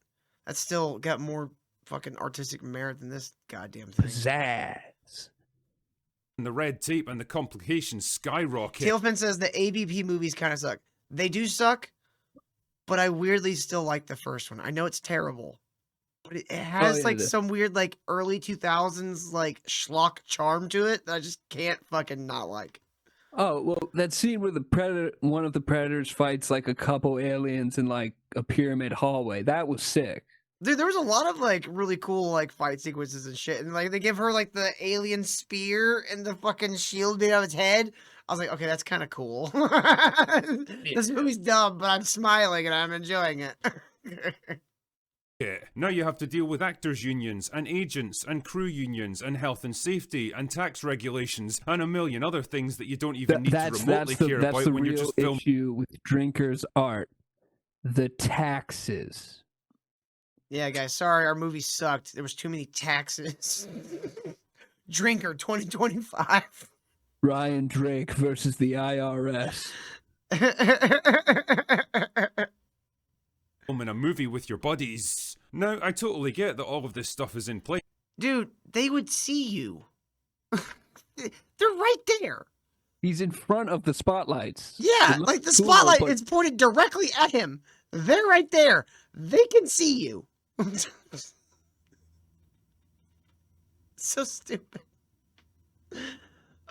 That's still got more fucking artistic merit than this goddamn thing. Pizzazz. and the red tape and the complications skyrocket. Tailfin says the ABP movies kind of suck. They do suck, but I weirdly still like the first one. I know it's terrible, but it has some weird like early 2000s like schlock charm to it that I just can't fucking not like. Oh, well, that scene where one of the predators fights like a couple aliens in like a pyramid hallway, that was sick. Dude, there was a lot of like really cool like fight sequences and shit, and like they give her like the alien spear and the fucking shield made out of its head. I was like, okay, that's kind of cool. This movie's dumb, but I'm smiling and I'm enjoying it. Yeah. Now you have to deal with actors' unions, and agents, and crew unions, and health and safety, and tax regulations, and a million other things that you don't even need to remotely care that's about the when you're real just filming. issue with Drinker's art. The taxes. Yeah, guys, sorry, our movie sucked. There was too many taxes. Drinker 2025. Ryan Drake versus the IRS. In a movie with your buddies. Now, I totally get that all of this stuff is in place. Dude, they would see you. They're right there. He's in front of the spotlights. Yeah, It looks like the cool, spotlight but is pointed directly at him. They're right there. They can see you. So stupid.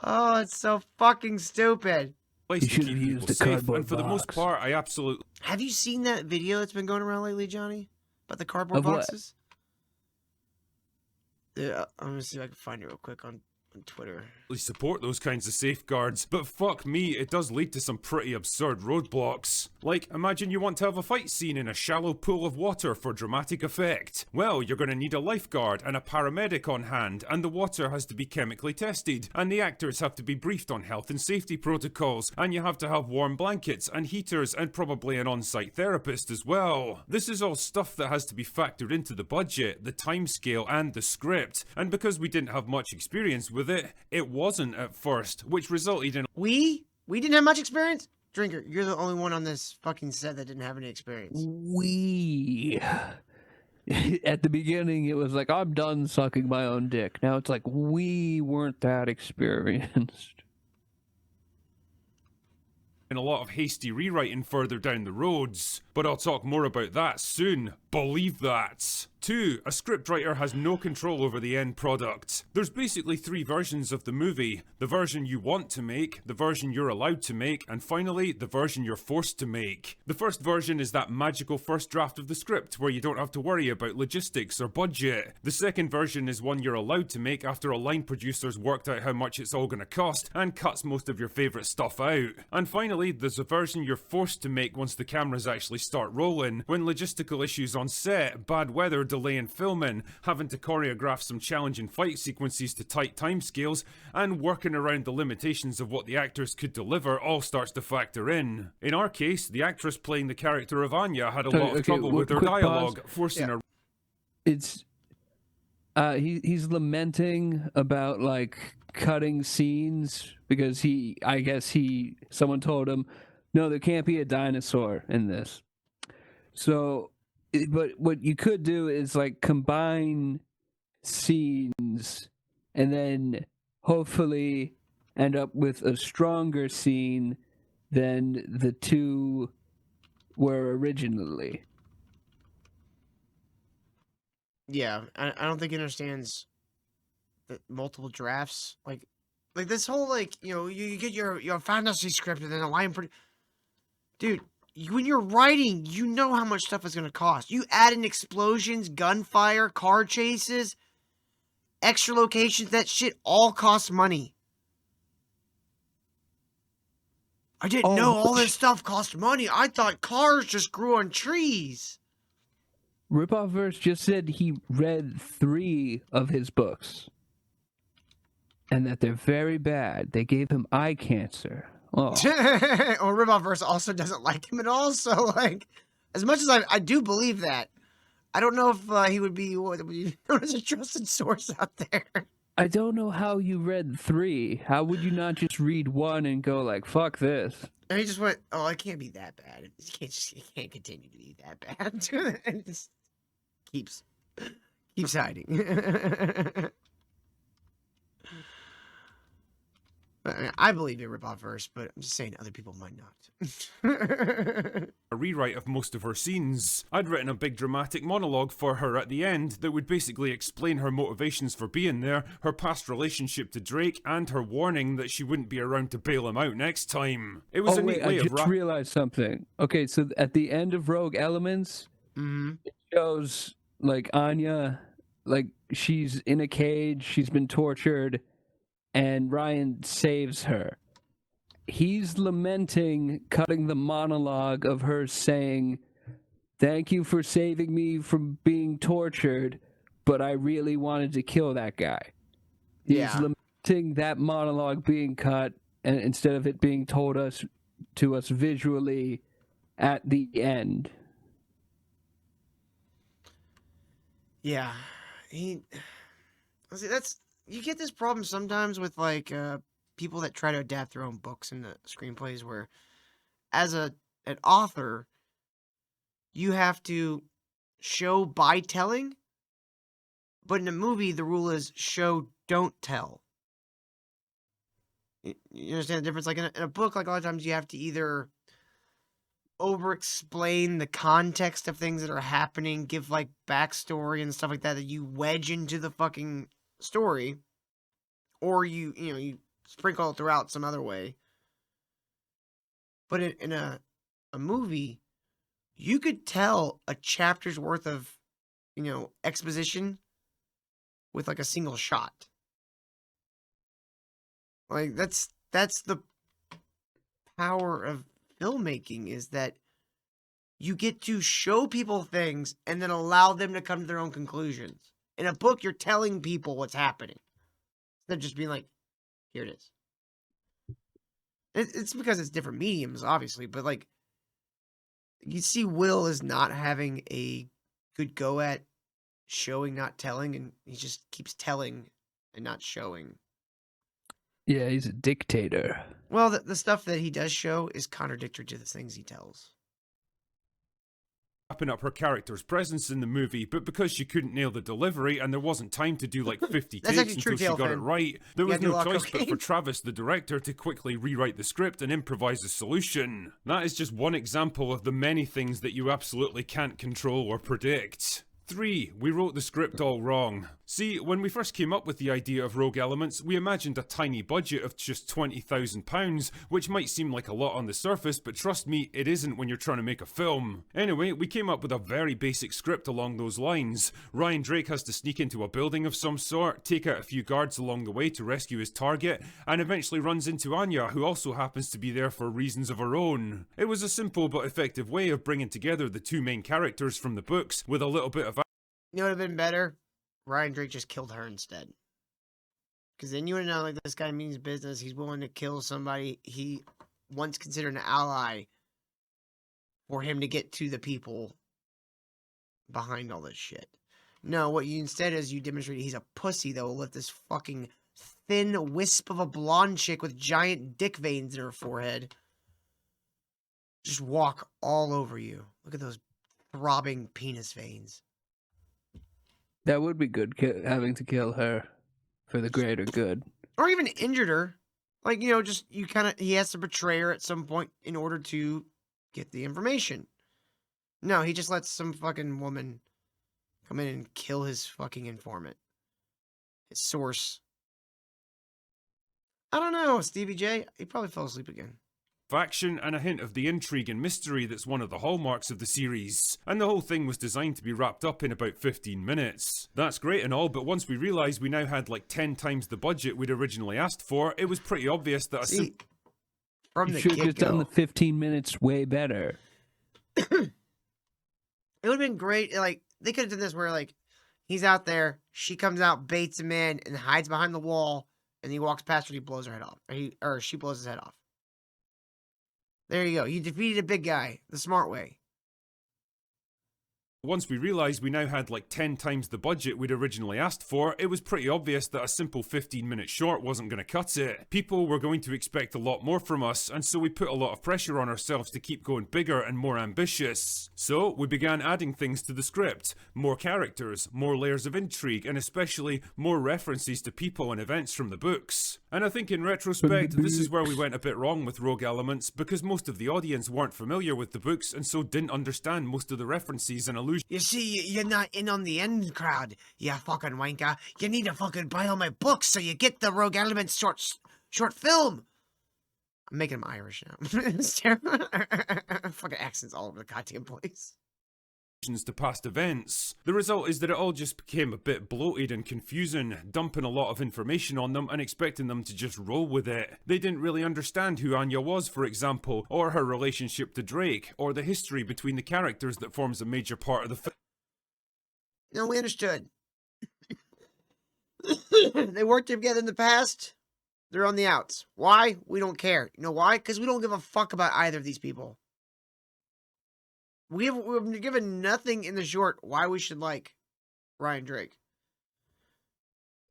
Oh, it's so fucking stupid. Place You to should keep have used people a safe, cardboard and for the most box. part, I absolutely Have you seen that video that's been going around lately, Johnny? About the cardboard Of what? boxes? Yeah, I'm gonna see if I can find it real quick on Twitter. support those kinds of safeguards, but fuck me, it does lead to some pretty absurd roadblocks. Like, imagine you want to have a fight scene in a shallow pool of water for dramatic effect. Well, you're gonna need a lifeguard and a paramedic on hand, and the water has to be chemically tested, and the actors have to be briefed on health and safety protocols, and you have to have warm blankets and heaters and probably an on-site therapist as well. This is all stuff that has to be factored into the budget, the timescale, and the script, and because we didn't have much experience with it, it wasn't at first, which resulted in We didn't have much experience? Drinker, you're the only one on this fucking set that didn't have any experience. we. At the beginning, it was like, I'm done sucking my own dick. Now it's like, we weren't that experienced. a lot of hasty rewriting further down the roads, but I'll talk more about that soon. Believe that. 2. A scriptwriter has no control over the end product. There's basically 3 versions of the movie. The version you want to make, the version you're allowed to make, and finally, the version you're forced to make. The first version is that magical first draft of the script where you don't have to worry about logistics or budget. The second version is one you're allowed to make after a line producer's worked out how much it's all gonna cost and cuts most of your favourite stuff out. And finally, there's a version you're forced to make once the cameras actually start rolling, when logistical issues on set, bad weather delaying filming, having to choreograph some challenging fight sequences to tight timescales, and working around the limitations of what the actors could deliver all starts to factor in. In our case, the actress playing the character of Anya had a lot of trouble with her quick dialogue, pause. forcing her It's he's lamenting about like cutting scenes because someone told him, no, there can't be a dinosaur in this. So, but what you could do is like combine scenes and then hopefully end up with a stronger scene than the two were originally. Yeah, I don't think he understands the multiple drafts. Like this whole you get your fantasy script and then a line pretty. Dude, when you're writing, you know how much stuff is gonna cost. You add in explosions, gunfire, car chases, extra locations. That shit all costs money. I didn't know all this stuff cost money. I thought cars just grew on trees. Ripoff Verse just said he read 3 of his books and that they're very bad. They gave him eye cancer. Oh. Or Ripoff also doesn't like him at all. So, like, as much as I do believe that, I don't know if he would be known as a trusted source out there. I don't know how you read 3. How would you not just read 1 and go like, fuck this? And he just went, "Oh, it can't be that bad. It can't continue to be that bad." And just keeps hiding. I believe in Ripoff Verse, but I'm just saying other people might not. a rewrite of most of her scenes. I'd written a big dramatic monologue for her at the end that would basically explain her motivations for being there, her past relationship to Drake, and her warning that she wouldn't be around to bail him out next time. It was a neat way I of just realized something. Okay, so at the end of Rogue Elements, it shows like Anya, like she's in a cage, she's been tortured, and Ryan saves her. He's lamenting, cutting the monologue of her saying, "Thank you for saving me from being tortured, but I really wanted to kill that guy." He's Yeah. lamenting that monologue being cut, and instead of it being told to us visually at the end. Yeah. He see that's you get this problem sometimes with like people that try to adapt their own books into screenplays where as an author you have to show by telling, but in a movie the rule is show don't tell. You understand the difference? Like in a book, like a lot of times you have to either over explain the context of things that are happening, give like backstory and stuff like that that you wedge into the fucking story, or you sprinkle it throughout some other way. But in a movie, you could tell a chapter's worth of exposition with like a single shot. Like that's the power of filmmaking, is that you get to show people things and then allow them to come to their own conclusions. In a book, you're telling people what's happening instead of just being like, here it is. It's because it's different mediums, obviously, but like you see Will is not having a good go at showing, not telling, and he just keeps telling and not showing. Yeah, he's a dictator. Well, the stuff that he does show is contradictory to the things he tells. Wrapping up her character's presence in the movie, but because she couldn't nail the delivery and there wasn't time to do like 50 That's takes actually true, until she got it Tailfin. right, there You was gotta do a no lot of choice but for cocaine. Travis, the director, to quickly rewrite the script and improvise a solution. That is just one example of the many things that you absolutely can't control or predict. 3. We wrote the script all wrong. See, when we first came up with the idea of Rogue Elements, we imagined a tiny budget of just £20,000, which might seem like a lot on the surface, but trust me, it isn't when you're trying to make a film. Anyway, we came up with a very basic script along those lines. Ryan Drake has to sneak into a building of some sort, take out a few guards along the way to rescue his target, and eventually runs into Anya, who also happens to be there for reasons of her own. It was a simple but effective way of bringing together the two main characters from the books with a little bit of You know what would have been better? Ryan Drake just killed her instead. Because then you would know, like, this guy means business. He's willing to kill somebody he once considered an ally for him to get to the people behind all this shit. No, what you instead is you demonstrate he's a pussy that will let this fucking thin wisp of a blonde chick with giant dick veins in her forehead just walk all over you. Look at those throbbing penis veins. That would be good, having to kill her for the greater good. Or even injured her. Like, just he has to betray her at some point in order to get the information. No, he just lets some fucking woman come in and kill his fucking informant. His source. I don't know, Stevie J. He probably fell asleep again. action and a hint of the intrigue and mystery that's one of the hallmarks of the series. And the whole thing was designed to be wrapped up in about 15 minutes. That's great and all, but once we realised we now had like 10 times the budget we'd originally asked for, it was pretty obvious that From You the should have just done get-go, the 15 minutes way better. it would have been great. Like, they could have done this where, like, he's out there, she comes out, baits him in, and hides behind the wall, and he walks past her, and he blows her head off. Or she blows his head off. There you go. You defeated a big guy the smart way. Once we realised we now had like 10 times the budget we'd originally asked for, it was pretty obvious that a simple 15-minute short wasn't going to cut it. People were going to expect a lot more from us, and so we put a lot of pressure on ourselves to keep going bigger and more ambitious. So we began adding things to the script. More characters, more layers of intrigue, and especially more references to people and events from the books. And I think in retrospect, this is where we went a bit wrong with Rogue Elements, because most of the audience weren't familiar with the books and so didn't understand most of the references and allusions. You see, you're not in on the end crowd, you fucking wanker. You need to fucking buy all my books so you get the Rogue Elements short film. I'm making them Irish now. It's terrible. Fucking accents all over the goddamn place. to past events. The result is that it all just became a bit bloated and confusing, dumping a lot of information on them and expecting them to just roll with it. They didn't really understand who Anya was, for example, or her relationship to Drake, or the history between the characters that forms a major part of the film. No, we understood. They worked together in the past. They're on the outs. Why? We don't care. You know why? Because we don't give a fuck about either of these people. We've given nothing in the short why we should like Ryan Drake.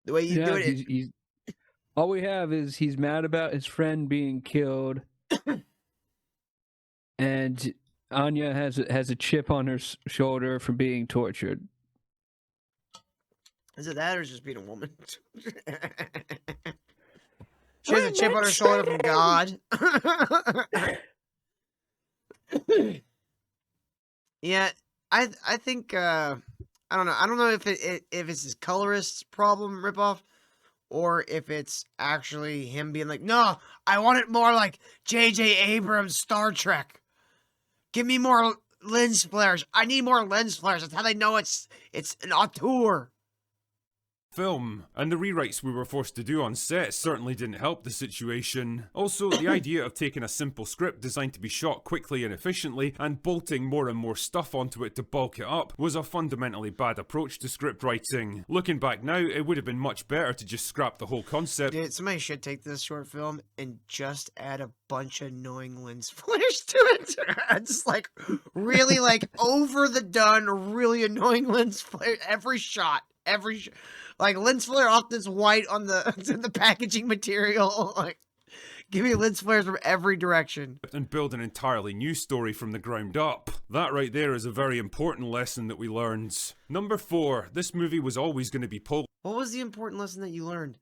The way you do it, he's all we have is he's mad about his friend being killed, and Anya has a chip on her shoulder from being tortured. is it that or is it just being a woman? She has a chip on her shoulder from God. Yeah, I think I don't know. I don't know if it's his colorist's problem ripoff, or if it's actually him being like, no, I want it more like J.J. Abrams' Star Trek. Give me more lens flares. I need more lens flares. That's how they know it's an auteur. Film, and the rewrites we were forced to do on set certainly didn't help the situation. Also, the idea of taking a simple script designed to be shot quickly and efficiently and bolting more and more stuff onto it to bulk it up was a fundamentally bad approach to script writing. Looking back now, it would have been much better to just scrap the whole concept. Dude, somebody should take this short film and just add a bunch of annoying lens flares to it. Just like really like over the done, really annoying lens flare every shot. Like lens flare off this white on the packaging material. Like, give me lens flares from every direction. And build an entirely new story from the ground up. That right there is a very important lesson that we learned. Number 4, this movie was always going to be pulled. What was the important lesson that you learned?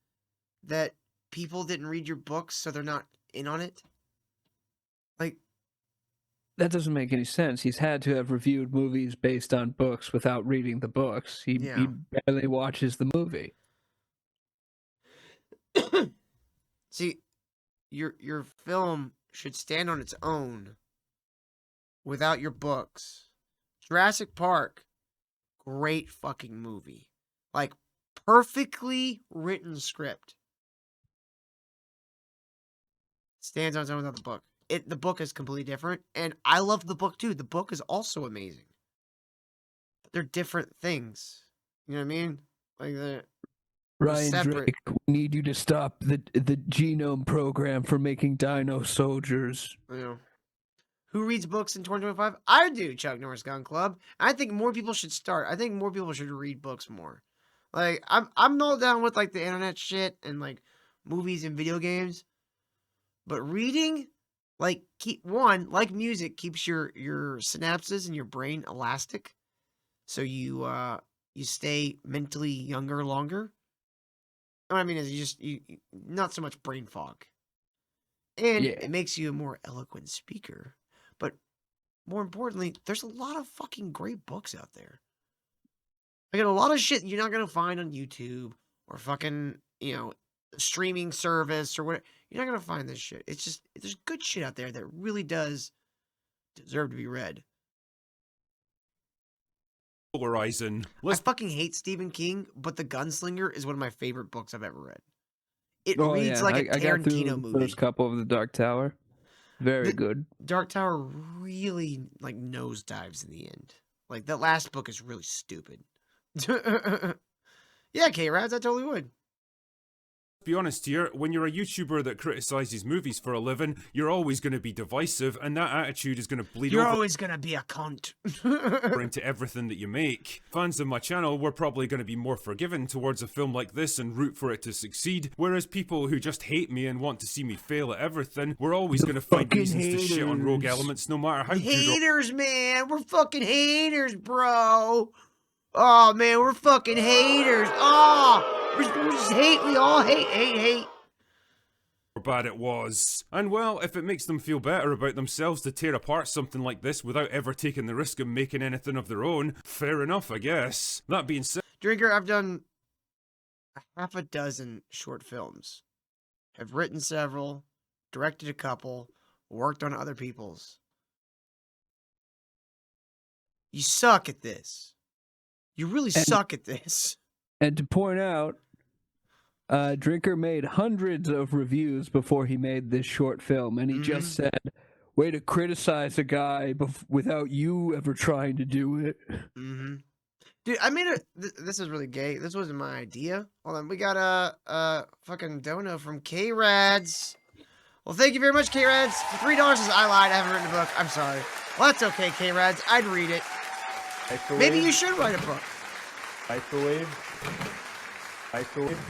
That people didn't read your books, so they're not in on it? Like, That doesn't make any sense. He's had to have reviewed movies based on books without reading the books. He barely watches the movie. see, your film should stand on its own without your books. Jurassic Park, great fucking movie. Like, perfectly written script. Stands on its own without the book. The book is completely different, and I love the book too. The book is also amazing. But they're different things. You know what I mean? Like they're Ryan separate. Drake, we need you to stop the genome program for making dino soldiers. You know. Who reads books in 2025? I do, Chuck Norris Gun Club. I think more people should start. I think more people should read books more. Like I'm all down with like the internet shit and like movies and video games. But reading, like, like music, keeps your synapses in your brain elastic, so you stay mentally younger longer. What I mean is you not so much brain fog, and it makes you a more eloquent speaker. But more importantly, there's a lot of fucking great books out there. I got a lot of shit you're not gonna find on YouTube or fucking streaming service or whatever. You're not gonna find this shit. It's just there's good shit out there that really does deserve to be read. Polarizing. I fucking hate Stephen King, but The Gunslinger is one of my favorite books I've ever read. It reads like a I got through Tarantino movie. First couple of The Dark Tower, very good. Dark Tower really like nosedives in the end. Like that last book is really stupid. Yeah, K-Rads, I totally would. Be honest here, when you're a YouTuber that criticizes movies for a living, you're always going to be divisive, and that attitude is going to bleed You're over always going to be a cunt. into everything that you make. Fans of my channel were probably going to be more forgiving towards a film like this and root for it to succeed, whereas people who just hate me and want to see me fail at everything were always going to find reasons to shit on Rogue Elements no matter how good or haters, man. We're fucking haters, bro. Oh, man, we're fucking haters. Oh, we just hate. We all hate. bad it was. And well, if it makes them feel better about themselves to tear apart something like this without ever taking the risk of making anything of their own, fair enough, I guess. That being said, Drinker, I've done half a dozen short films. Have written several, directed a couple, worked on other people's. You suck at this. You really And- suck at this. And to point out, Drinker made hundreds of reviews before he made this short film, and he just said, "Way to criticize a guy without you ever trying to do it." Mm-hmm. Dude, I made this is really gay. This wasn't my idea. Hold on, we got a fucking dono from K-Rads. Well, thank you very much, K-Rads. For $3, I lied. I haven't written a book. I'm sorry. Well, that's okay, K-Rads. I'd read it. Microwave. Maybe you should write a book. Microwave. Microwave.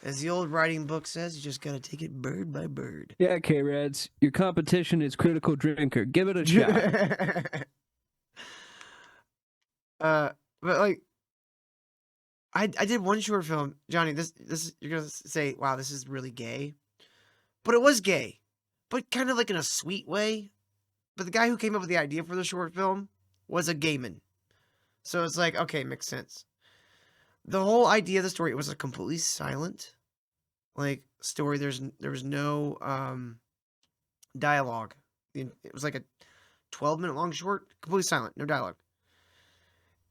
As the old writing book says, you just gotta take it bird by bird. Yeah, K-Rads, your competition is Critical Drinker. Give it a shot. But like, I did one short film, Johnny. This you're gonna say, wow, this is really gay, but it was gay, but kind of like in a sweet way. But the guy who came up with the idea for the short film was a gay man, so it's like, okay, makes sense. The whole idea of the story, it was a completely silent, like, story. There was no dialogue. It was like a 12-minute long short, completely silent, no dialogue.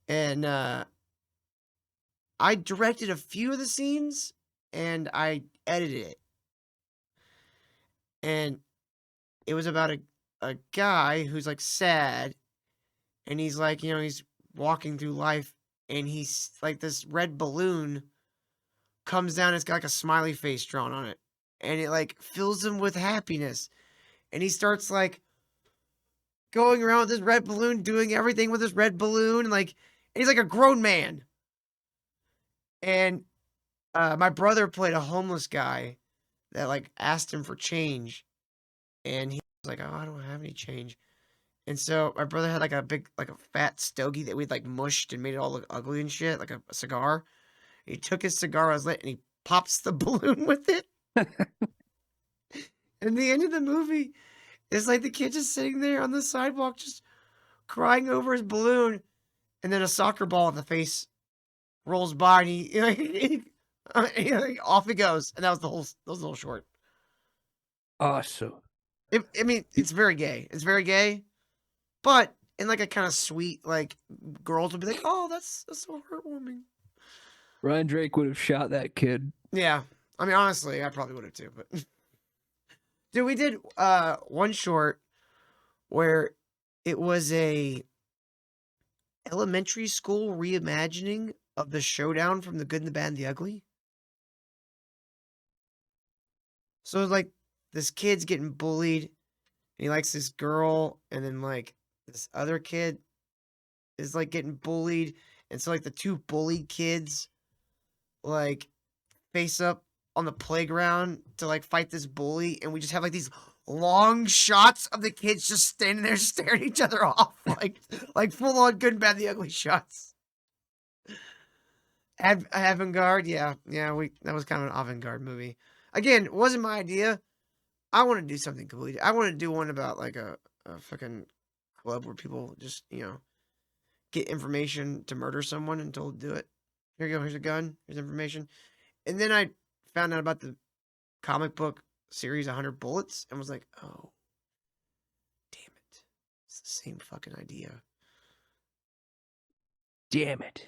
And I directed a few of the scenes and I edited it. And it was about a guy who's like sad, and he's like, you know, he's walking through life, and he's like, this red balloon comes down, it's got like a smiley face drawn on it, and it like fills him with happiness. And he starts like going around with this red balloon, doing everything with this red balloon, and like, and he's like a grown man. And my brother played a homeless guy that like asked him for change, and he was like, "Oh, I don't have any change." And so my brother had like a big, like a fat stogie that we'd like mushed and made it all look ugly and shit, like a cigar. And he took his cigar as lit and he pops the balloon with it. And the end of the movie is like the kid just sitting there on the sidewalk, just crying over his balloon, and then a soccer ball in the face rolls by, and he off he goes. And that was the whole short. Awesome. I mean, it's very gay. It's very gay, but in like a kind of sweet, like, girls would be like, "Oh, that's so heartwarming." Ryan Drake would have shot that kid. Yeah, I mean, honestly, I probably would have too. But dude, we did one short where it was a elementary school reimagining of the showdown from The Good and the Bad and the Ugly. So like, this kid's getting bullied, and he likes this girl, and then like this other kid is like getting bullied, and so like the two bullied kids like face up on the playground to like fight this bully, and we just have like these long shots of the kids just standing there staring each other off, like full on Good and Bad and the Ugly shots. Avant-garde, yeah, that was kind of an avant-garde movie. Again, it wasn't my idea. I want to do something completely. I want to do one about like a fucking club where people just, you know, get information to murder someone and told to do it. Here you go. Here's a gun. Here's information. And then I found out about the comic book series 100 Bullets and was like, oh, damn it. It's the same fucking idea. Damn it.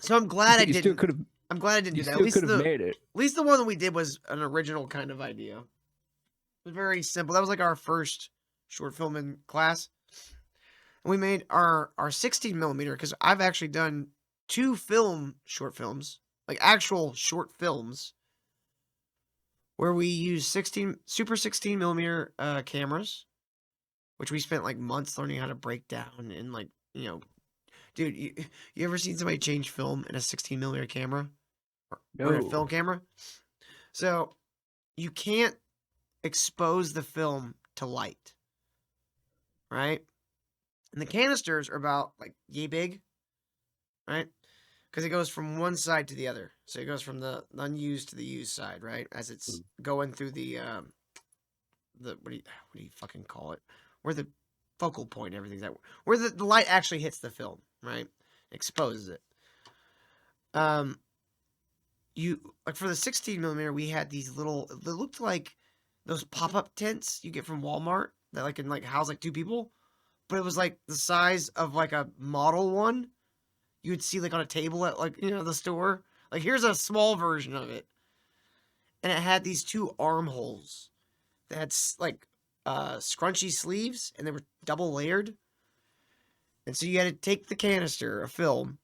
So I'm glad I You still didn't. could have. I'm glad I didn't You do that. still could have made it. At least the one that we did was an original kind of idea. It was very simple. That was like our first short film in class. And we made our 16 millimeter, because I've actually done 2 short films, like actual short films, where we use super 16 millimeter cameras, which we spent like months learning how to break down. And like, you know, dude, you ever seen somebody change film in a 16 millimeter camera? Or in a No. film camera? So you can't expose the film to light, right? And the canisters are about like yay big, right? Because it goes from one side to the other. So it goes from the unused to the used side, right? As it's going through the what do you fucking call it? Where the focal point, everything's at, where the light actually hits the film, right? Exposes it. You like, for the 16 millimeter, we had these little, they looked like those pop-up tents you get from Walmart that like can like house like 2 people, but it was like the size of like a model one you would see like on a table at like, the store. Like here's a small version of it. And it had these two armholes that had like scrunchy sleeves and they were double layered. And so you had to take the canister of film,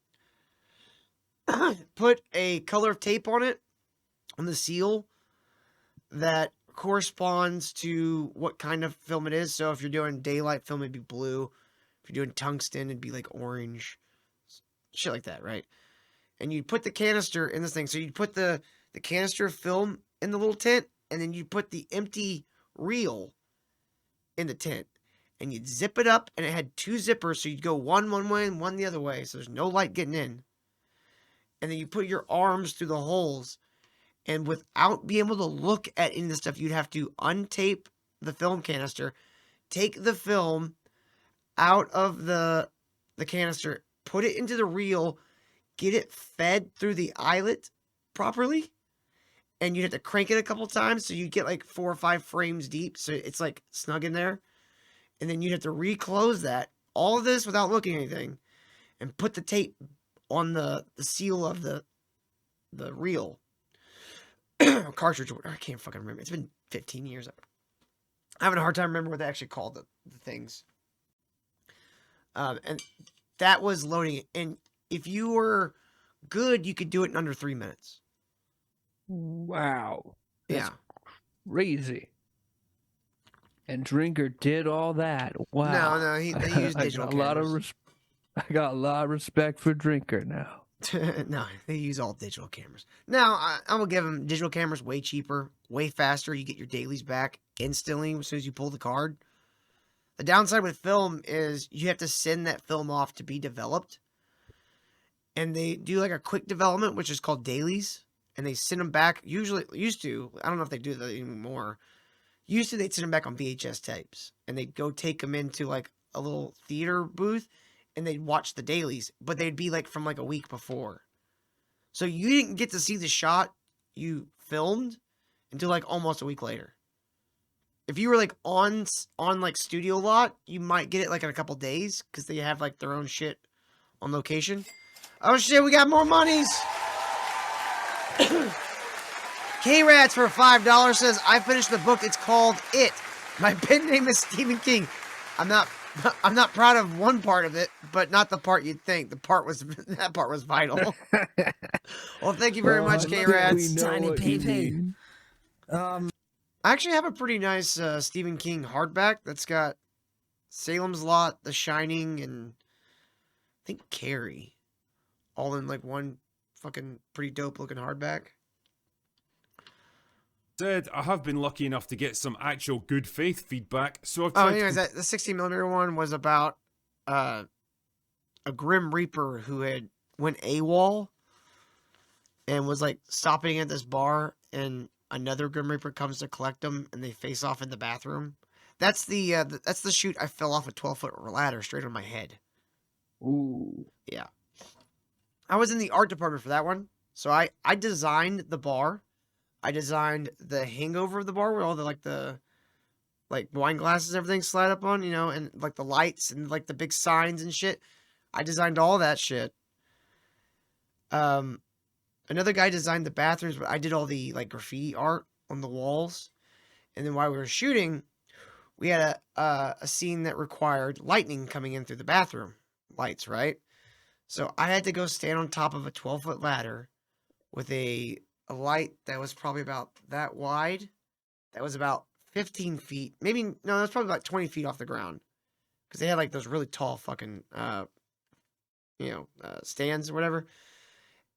put a color of tape on it, on the seal that corresponds to what kind of film it is. So if you're doing daylight film, it'd be blue. If you're doing tungsten, it'd be like orange. Shit like that, right? And you'd put the canister in this thing. So you'd put the canister of film in the little tent, and then you'd put the empty reel in the tent. And you'd zip it up, and it had two zippers, so you'd go one way and one the other way, so there's no light getting in. And then you put your arms through the holes, and without being able to look at any of the stuff, you'd have to untape the film canister, take the film out of the canister, put it into the reel, get it fed through the eyelet properly, and you'd have to crank it a couple times, so you'd get like 4 or 5 frames deep, so it's like snug in there. And then you'd have to reclose that, all of this without looking at anything, and put the tape on the seal of the reel. Cartridge, I can't fucking remember. It's been 15 years. I'm having a hard time remembering what they actually called the things. And that was loading it. And if you were good, you could do it in under 3 minutes. Wow. That's Yeah. crazy. And Drinker did all that. Wow. No, they use digital cameras. I got a lot of respect for Drinker now. No, they use all digital cameras. Now, I'm going to give them digital cameras way cheaper, way faster. You get your dailies back instantly as soon as you pull the card. The downside with film is you have to send that film off to be developed. And they do like a quick development, which is called dailies. And they send them back, used to, I don't know if they do that anymore. Used to, they'd send them back on VHS tapes. And they'd go take them into like a little theater booth. And they'd watch the dailies, but they'd be like from like a week before. So you didn't get to see the shot you filmed until like almost a week later. If you were like on like studio lot, you might get it like in a couple days because they have like their own shit on location. Oh shit, we got more monies. K-Rats for $5 says, I finished the book. It's called It. My pen name is Stephen King. I'm not proud of one part of it, but not the part you'd think. That part was vital. Well, thank you very much, K-Rats. Tiny PP. I actually have a pretty nice Stephen King hardback that's got Salem's Lot, The Shining, and I think Carrie, all in like one fucking pretty dope looking hardback. Said, I have been lucky enough to get some actual good faith feedback, so I've Oh, tried anyways, the 16mm one was about a Grim Reaper who had went AWOL and was like stopping at this bar, and another Grim Reaper comes to collect him, and they face off in the bathroom. That's the shoot. I fell off a 12-foot ladder straight on my head. Ooh. Yeah, I was in the art department for that one, so I designed the bar. I designed the hangover of the bar where all the wine glasses and everything slide up on, and like the lights and like the big signs and shit. I designed all that shit. Another guy designed the bathrooms, but I did all the like graffiti art on the walls. And then while we were shooting, we had a scene that required lightning coming in through the bathroom lights, right? So I had to go stand on top of a 12-foot ladder with a light that was probably about that wide. That was about 15 feet. Maybe, no, that was probably about 20 feet off the ground. Because they had like those really tall fucking, stands or whatever.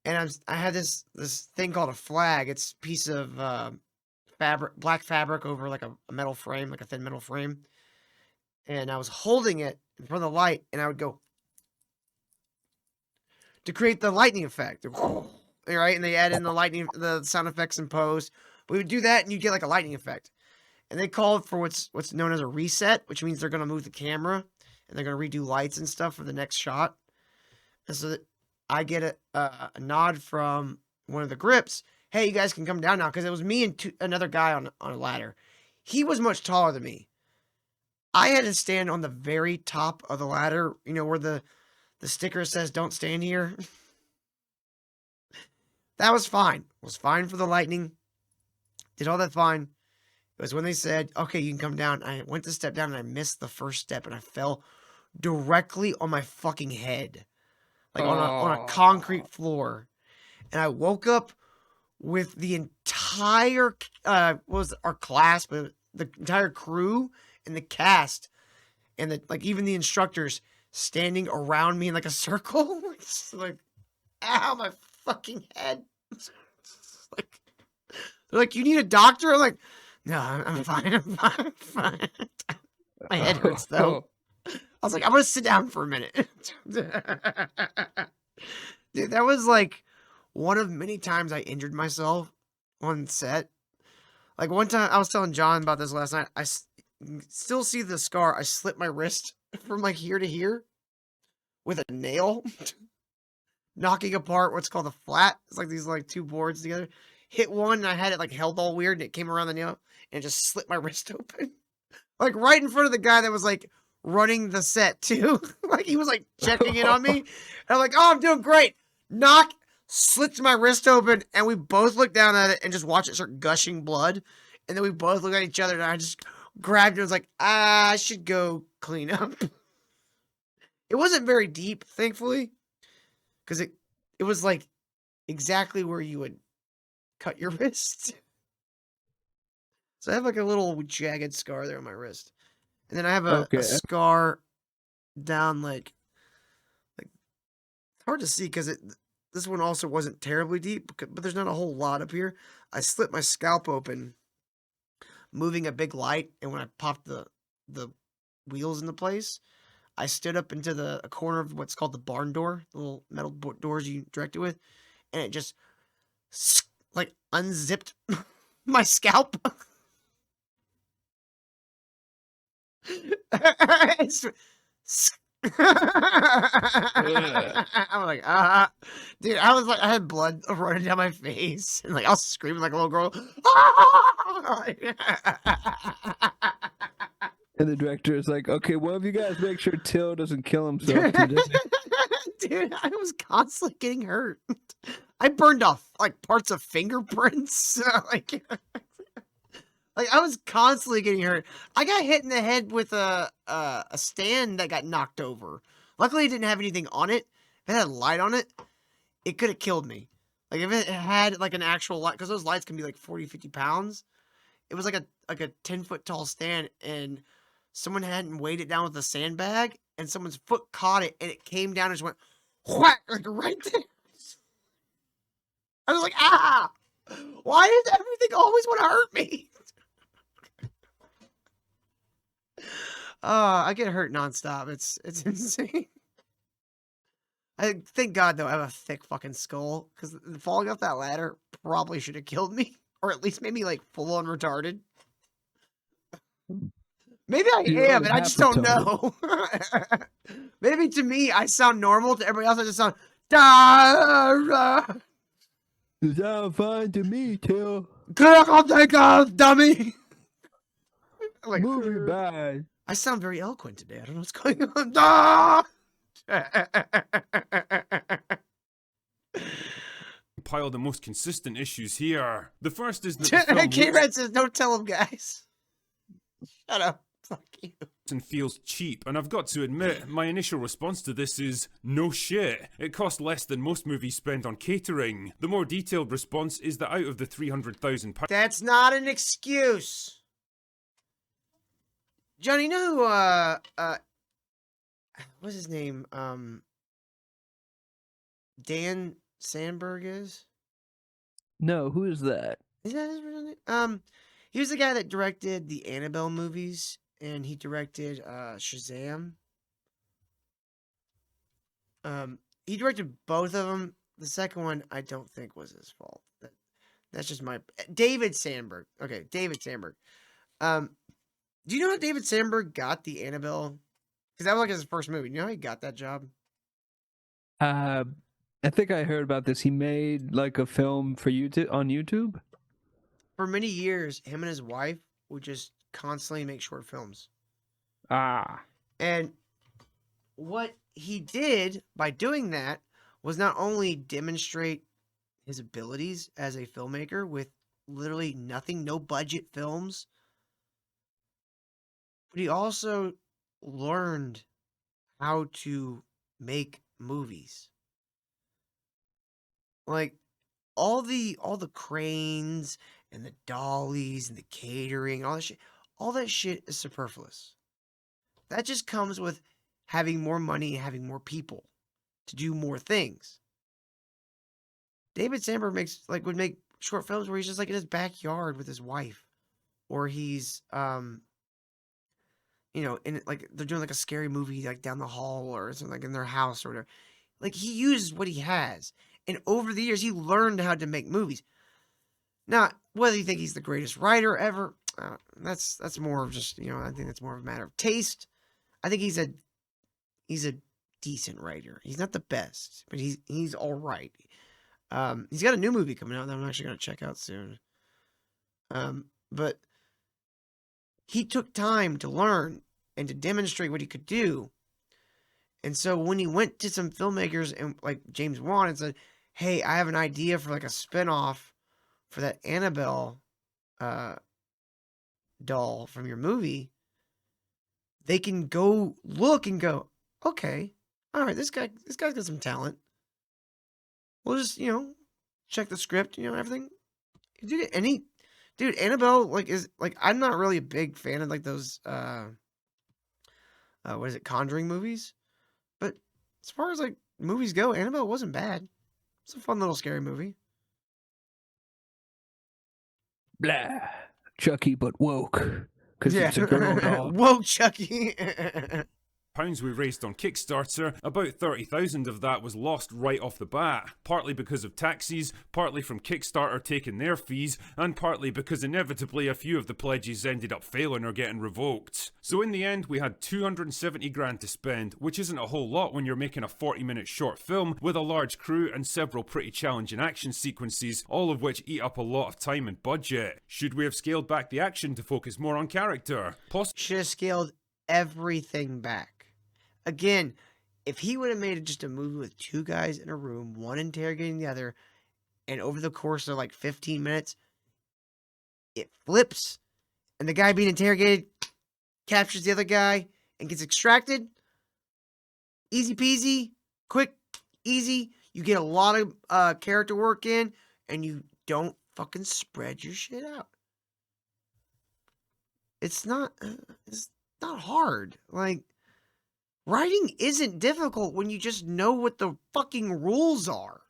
And I had this thing called a flag. It's a piece of black fabric over like a metal frame, like a thin metal frame. And I was holding it in front of the light, and I would go to create the lightning effect. Right, and they add in the sound effects in post. We would do that, and you get like a lightning effect. And they called for what's known as a reset, which means they're gonna move the camera and they're gonna redo lights and stuff for the next shot. And so that I get a nod from one of the grips. Hey, you guys can come down now, because it was me and another guy on a ladder. He was much taller than me. I had to stand on the very top of the ladder, you know, where the sticker says "Don't stand here." That was fine. It was fine for the lightning. Did all that fine. It was when they said, "Okay, you can come down." I went to step down and I missed the first step and I fell directly on my fucking head, like on a concrete floor, and I woke up with the entire was our class, but the entire crew and the cast and the like even the instructors standing around me in like a circle. It's like, ow, my fucking head. Like, they're like, "You need a doctor?" I'm like, "No, I'm fine. I'm fine. I'm fine." My head hurts though. I was like, "I'm gonna sit down for a minute." Dude, that was like one of many times I injured myself on set. Like one time, I was telling John about this last night. Still see the scar. I slit my wrist from like here to here with a nail, knocking apart what's called a flat. It's like these like two boards together. Hit one, and I had it like held all weird, and it came around the nail, and it just slit my wrist open, like right in front of the guy that was like running the set too. Like he was like checking in on me, and I'm like, "Oh, I'm doing great." Knock, slits my wrist open, and we both look down at it and just watch it start gushing blood. And then we both look at each other, and I just grabbed it and was like, "I should go clean up." It wasn't very deep, thankfully, because it was like exactly where you would cut your wrist. So I have like a little jagged scar there on my wrist. And then I have a scar down like it's hard to see because this one also wasn't terribly deep, but there's not a whole lot up here. I slit my scalp open moving a big light, and when I popped the wheels into place, I stood up into a corner of what's called the barn door, the little metal doors you direct it with, and it just like unzipped my scalp. I'm like, dude, I had blood running down my face, and like I was screaming like a little girl. And the director is like, "Okay, one of you guys make sure Till doesn't kill himself today." Dude, I was constantly getting hurt. I burned off like parts of fingerprints. like I was constantly getting hurt. I got hit in the head with a stand that got knocked over. Luckily, it didn't have anything on it. If it had a light on it, it could have killed me. Like if it had like an actual light, because those lights can be like 40, 50 pounds. It was like a 10-foot tall stand, and someone hadn't weighed it down with a sandbag, and someone's foot caught it, and it came down and just went whack, like right there. I was like, ah! Why does everything always want to hurt me? I get hurt nonstop. It's insane. I thank God though I have a thick fucking skull, because falling off that ladder probably should have killed me, or at least made me like full on retarded. Maybe I am, and I just don't know. Maybe to me I sound normal. To everybody else, I just sound. Sound fine to me, Till. Click on take off, dummy. Like, Movie bad. I sound very eloquent today. I don't know what's going on. Ah! Pile the most consistent issues here. The first is that the film K-Red says, "Don't tell him, guys." Shut up. Fuck you. and feels cheap, and I've got to admit, my initial response to this is, no shit, it cost less than most movies spend on catering. The more detailed response is that out of the £300,000... That's not an excuse. Johnny, you know who, what's his name? Dan Sandberg is? No, who is that? Is that his real name? He was the guy that directed the Annabelle movies, and he directed Shazam. He directed both of them. The second one, I don't think was his fault. That's just my David Sandberg. Okay, David Sandberg. Do you know how David Sandberg got the Annabelle? Because that was like his first movie. You know how he got that job? I think I heard about this. He made like a film for YouTube on YouTube. For many years, him and his wife would just constantly make short films. And what he did by doing that was not only demonstrate his abilities as a filmmaker with literally nothing, no budget films, but he also learned how to make movies. Like all the cranes and the dollies and the catering, all that shit is superfluous. That just comes with having more money and having more people to do more things. David Sandberg would make short films where he's just like in his backyard with his wife, or he's in like they're doing like a scary movie like down the hall or something like in their house or whatever. Like he uses what he has, and over the years he learned how to make movies. Now, whether you think he's the greatest writer ever, that's more of just I think that's more of a matter of taste. I think he's a decent writer. He's not the best, but he's all right. He's got a new movie coming out that I'm actually gonna check out soon. But he took time to learn and to demonstrate what he could do. And so when he went to some filmmakers and like James Wan and said, "Hey, I have an idea for like a spinoff for that Annabelle doll from your movie," they can go look and go, "Okay, all right, this guy's got some talent. We'll just, check the script, everything." Dude, Annabelle, I'm not really a big fan of, like, those, Conjuring movies? But as far as, like, movies go, Annabelle wasn't bad. It's a fun little scary movie. Blah. Chucky, but woke. Because it's a girl doll. Whoa, Chucky! Pounds we raised on Kickstarter, about 30,000 of that was lost right off the bat, partly because of taxes, partly from Kickstarter taking their fees, and partly because inevitably a few of the pledges ended up failing or getting revoked. So in the end we had 270 grand to spend, which isn't a whole lot when you're making a 40-minute short film with a large crew and several pretty challenging action sequences, all of which eat up a lot of time and budget. Should we have scaled back the action to focus more on character? Should have scaled everything back. Again, if he would have made just a movie with two guys in a room, one interrogating the other, and over the course of like 15 minutes, it flips, and the guy being interrogated captures the other guy and gets extracted, easy peasy, quick, easy. You get a lot of character work in, and you don't fucking spread your shit out. It's not hard. Like, writing isn't difficult when you just know what the fucking rules are.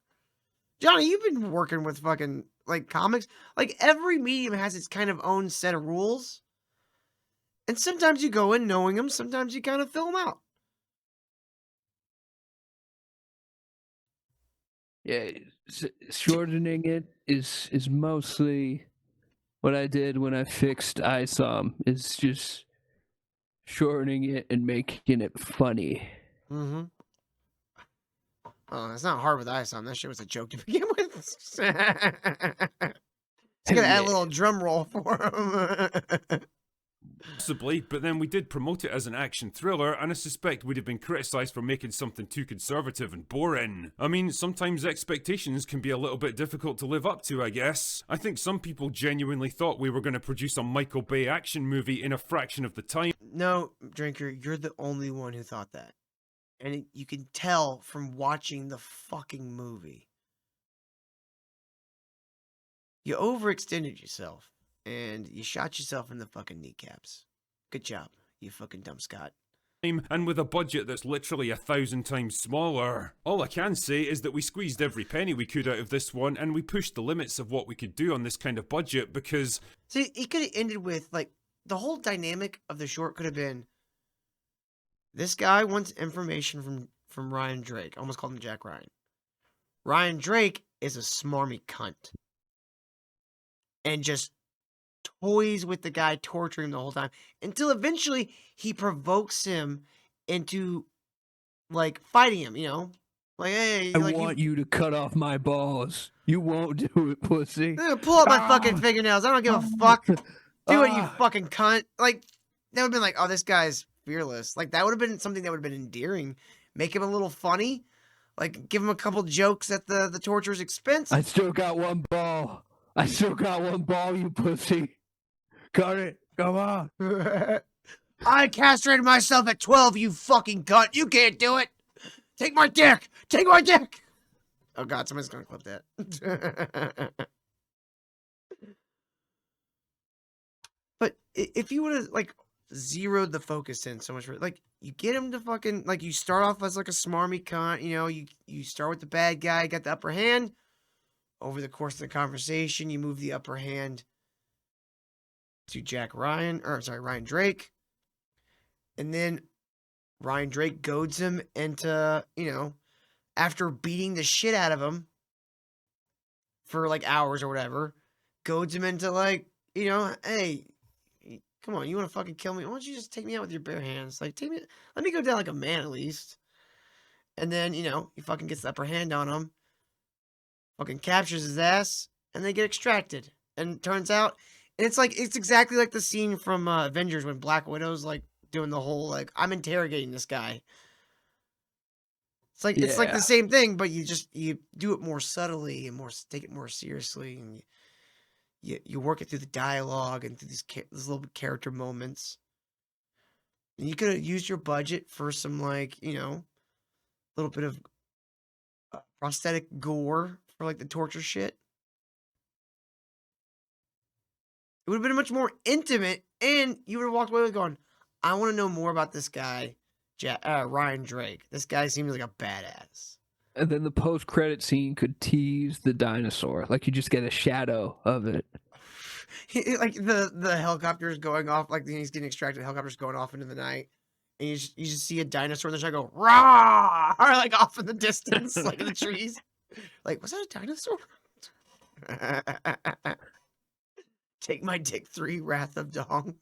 Johnny, you've been working with fucking, like, comics. Like, every medium has its kind of own set of rules. And sometimes you go in knowing them, sometimes you kind of fill them out. Yeah, shortening it is mostly what I did when I fixed ISOM. Is just shortening it and making it funny. Mm-hmm. Oh, it's not hard with ISOM. That shit was a joke to begin with. Just gonna add a little drum roll for him. Possibly, but then we did promote it as an action thriller, and I suspect we'd have been criticised for making something too conservative and boring. I mean, sometimes expectations can be a little bit difficult to live up to, I guess. I think some people genuinely thought we were going to produce a Michael Bay action movie in a fraction of the time. No, Drinker, you're the only one who thought that. And you can tell from watching the fucking movie. You overextended yourself. And you shot yourself in the fucking kneecaps. Good job, you fucking dumb Scott. And with a budget that's literally 1,000 times smaller. All I can say is that we squeezed every penny we could out of this one, and we pushed the limits of what we could do on this kind of budget because... See, it could have ended with, like, the whole dynamic of the short could have been, this guy wants information from Ryan Drake. I almost called him Jack Ryan. Ryan Drake is a smarmy cunt. And just toys with the guy, torturing him the whole time, until eventually he provokes him into, like, fighting him, Like, hey, I like, want you to cut off my balls. You won't do it, pussy. pull up my fucking fingernails. I don't give a fuck. Do it, you fucking cunt. Like, they would have been like, oh, this guy's fearless. Like, that would have been something that would have been endearing. Make him a little funny. Like, give him a couple jokes at the torturer's expense. I still got one ball. I still got one ball, you pussy. Cut it. Come on. I castrated myself at 12, you fucking cunt. You can't do it. Take my dick. Take my dick. Oh, God, somebody's going to clip that. But if you would have, like, zeroed the focus in so much, like, you get him to fucking, like, you start off as, like, a smarmy cunt, you know, you start with the bad guy, got the upper hand. Over the course of the conversation, you move the upper hand to Ryan Drake. And then Ryan Drake goads him into, you know, after beating the shit out of him for, like, hours or whatever, goads him into, like, you know, hey, come on, you want to fucking kill me? Why don't you just take me out with your bare hands? Like, let me go down like a man at least. And then, you know, he fucking gets the upper hand on him, fucking captures his ass, and they get extracted. And it turns out, and it's exactly like the scene from Avengers when Black Widow's like doing the whole, like, I'm interrogating this guy. It's like the same thing, but you do it more subtly and take it more seriously, and you work it through the dialogue and through these little character moments. And you could have used your budget for some, like, you know, a little bit of prosthetic gore for, like, the torture shit. It would have been much more intimate, and you would have walked away with going, I want to know more about this guy, Ryan Drake. This guy seems like a badass. And then the post-credit scene could tease the dinosaur. Like, you just get a shadow of it. Like, the helicopter's going off, like, he's getting extracted, the helicopter's going off into the night, and you just see a dinosaur in the sky go, rah! Or, like, off in the distance, like, in the trees. Like, was that a dinosaur? Take my dick 3, Wrath of Dong.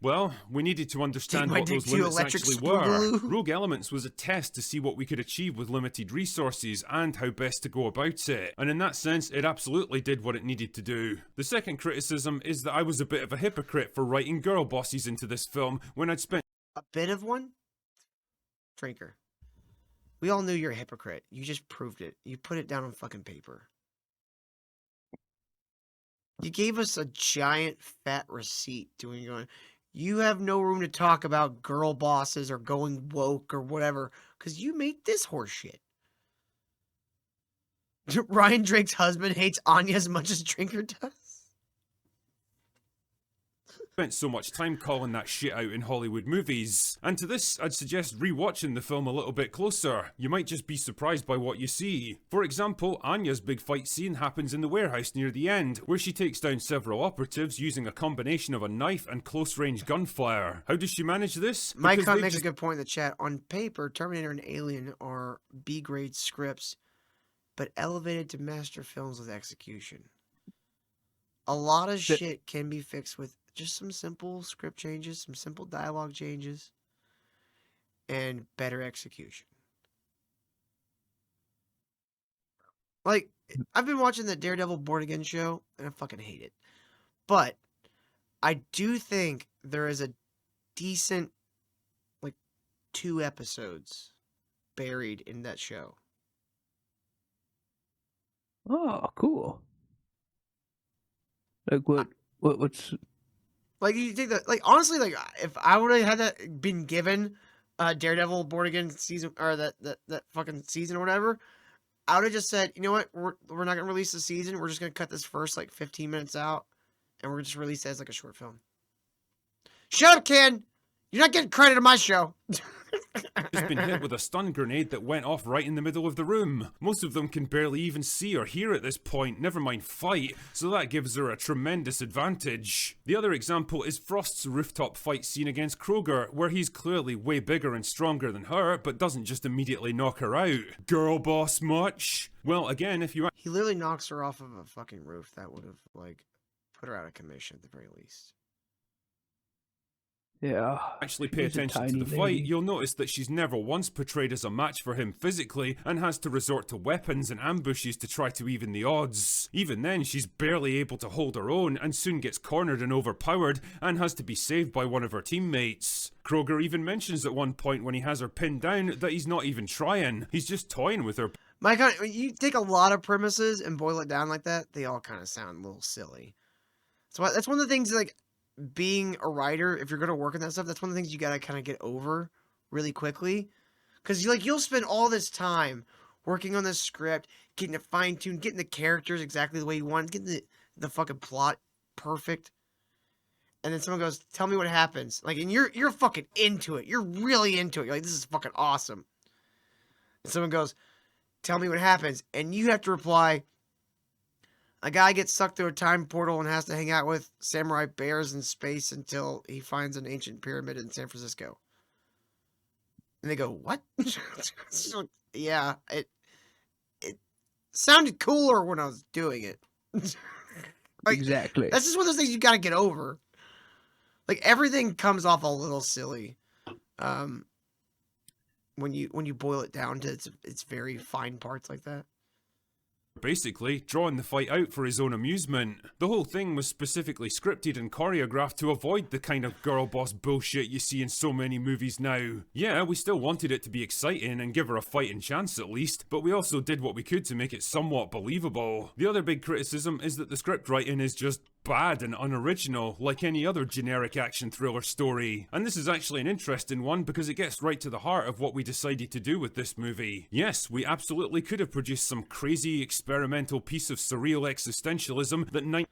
Well, we needed to understand what those limits actually were. Rogue Elements was a test to see what we could achieve with limited resources and how best to go about it. And in that sense, it absolutely did what it needed to do. The second criticism is that I was a bit of a hypocrite for writing girl bosses into this film when I'd spent a bit of one? Drinker. We all knew you're a hypocrite. You just proved it. You put it down on fucking paper. You gave us a giant fat receipt going, you have no room to talk about girl bosses or going woke or whatever, because you made this horse shit. Ryan Drake's husband hates Anya as much as Drinker does. Spent so much time calling that shit out in Hollywood movies. And to this, I'd suggest rewatching the film a little bit closer. You might just be surprised by what you see. For example, Anya's big fight scene happens in the warehouse near the end, where she takes down several operatives using a combination of a knife and close-range gunfire. How does she manage this? Mike Hunt makes a good point in the chat. On paper, Terminator and Alien are B-grade scripts, but elevated to master films with execution. A lot of shit can be fixed with just some simple script changes, some simple dialogue changes, and better execution. Like, I've been watching the Daredevil Born Again show, and I fucking hate it. But I do think there is a decent, like, 2 episodes buried in that show. Oh, cool. Like, what's... Like, you take the, like, honestly, like, if I would have had that been given Daredevil Born Again season, or that fucking season or whatever, I would have just said, you know what, we're not gonna release the season, we're just gonna cut this first, like, 15 minutes out, and we're gonna just release it as, like, a short film. Shut up, Ken! You're not getting credit on my show! Just been hit with a stun grenade that went off right in the middle of the room. Most of them can barely even see or hear at this point, never mind fight, so that gives her a tremendous advantage. The other example is Frost's rooftop fight scene against Kroger, where he's clearly way bigger and stronger than her, but doesn't just immediately knock her out. Girl boss much? Well, again, if you... He literally knocks her off of a fucking roof. That would have, like, put her out of commission at the very least. Yeah. Actually pay She's a attention to tiny the fight, lady. you'll notice that she's never once portrayed as a match for him physically and has to resort to weapons and ambushes to try to even the odds. Even then, she's barely able to hold her own and soon gets cornered and overpowered and has to be saved by one of her teammates. Kroger even mentions at one point when he has her pinned down that he's not even trying, he's just toying with her. When you take a lot of premises and boil it down like that, they all kind of sound a little silly. So that's one of the things, like, being a writer, if you're going to work on that stuff, that's one of the things you got to kind of get over really quickly. Because you'll spend all this time working on this script, getting it fine-tuned, getting the characters exactly the way you want, getting the fucking plot perfect. And then someone goes, tell me what happens. Like, and you're fucking into it. You're really into it. You're like, this is fucking awesome. And someone goes, tell me what happens. And you have to reply, a guy gets sucked through a time portal and has to hang out with samurai bears in space until he finds an ancient pyramid in San Francisco. And they go, what? Yeah, it sounded cooler when I was doing it. Like, Exactly. that's just one of those things you got to get over. Like, everything comes off a little silly when you boil it down to its very fine parts like that. Basically, drawing the fight out for his own amusement. The whole thing was specifically scripted and choreographed to avoid the kind of girl boss bullshit you see in so many movies now. Yeah, we still wanted it to be exciting and give her a fighting chance at least, but we also did what we could to make it somewhat believable. The other big criticism is that the script writing is just bad and unoriginal, like any other generic action thriller story. And this is actually an interesting one because it gets right to the heart of what we decided to do with this movie. Yes, we absolutely could have produced some crazy experimental piece of surreal existentialism that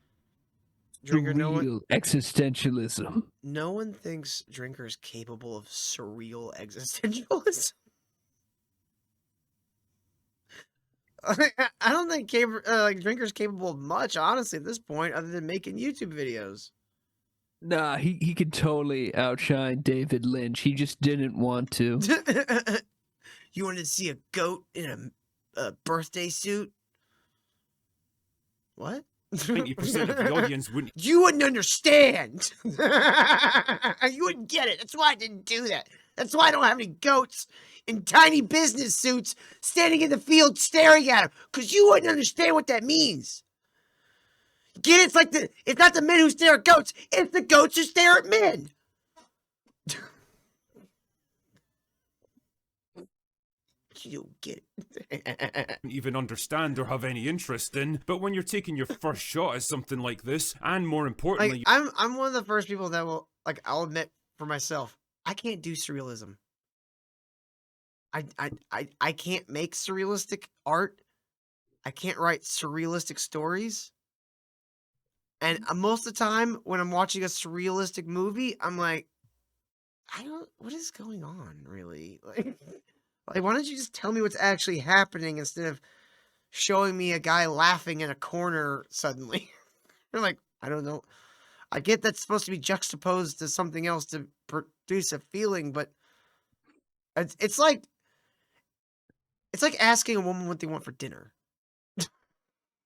Drinker, Real existentialism. no one thinks Drinker is capable of surreal existentialism. I don't think Drinker's capable of much, honestly, at this point, other than making YouTube videos. Nah, he could totally outshine David Lynch. He just didn't want to. You wanted to see a goat in a birthday suit? What? 90% of the audience wouldn't You wouldn't understand. You wouldn't get it. That's why I didn't do that. That's why I don't have any goats in tiny business suits standing in the field staring at them. Because you wouldn't understand what that means. Get it? It's not the men who stare at goats. It's the goats who stare at men. You don't get it. even understand or have any interest in, but when you're taking your first shot at something like this, and more importantly, Like, I'm one of the first people that will, like, I'll admit for myself, I can't do surrealism. I can't make surrealistic art. I can't write surrealistic stories. And most of the time when I'm watching a surrealistic movie, I'm like, what is going on, really? Like, why don't you just tell me what's actually happening instead of showing me a guy laughing in a corner suddenly? You're like, I don't know. I get that's supposed to be juxtaposed to something else to produce a feeling, but it's like asking a woman what they want for dinner.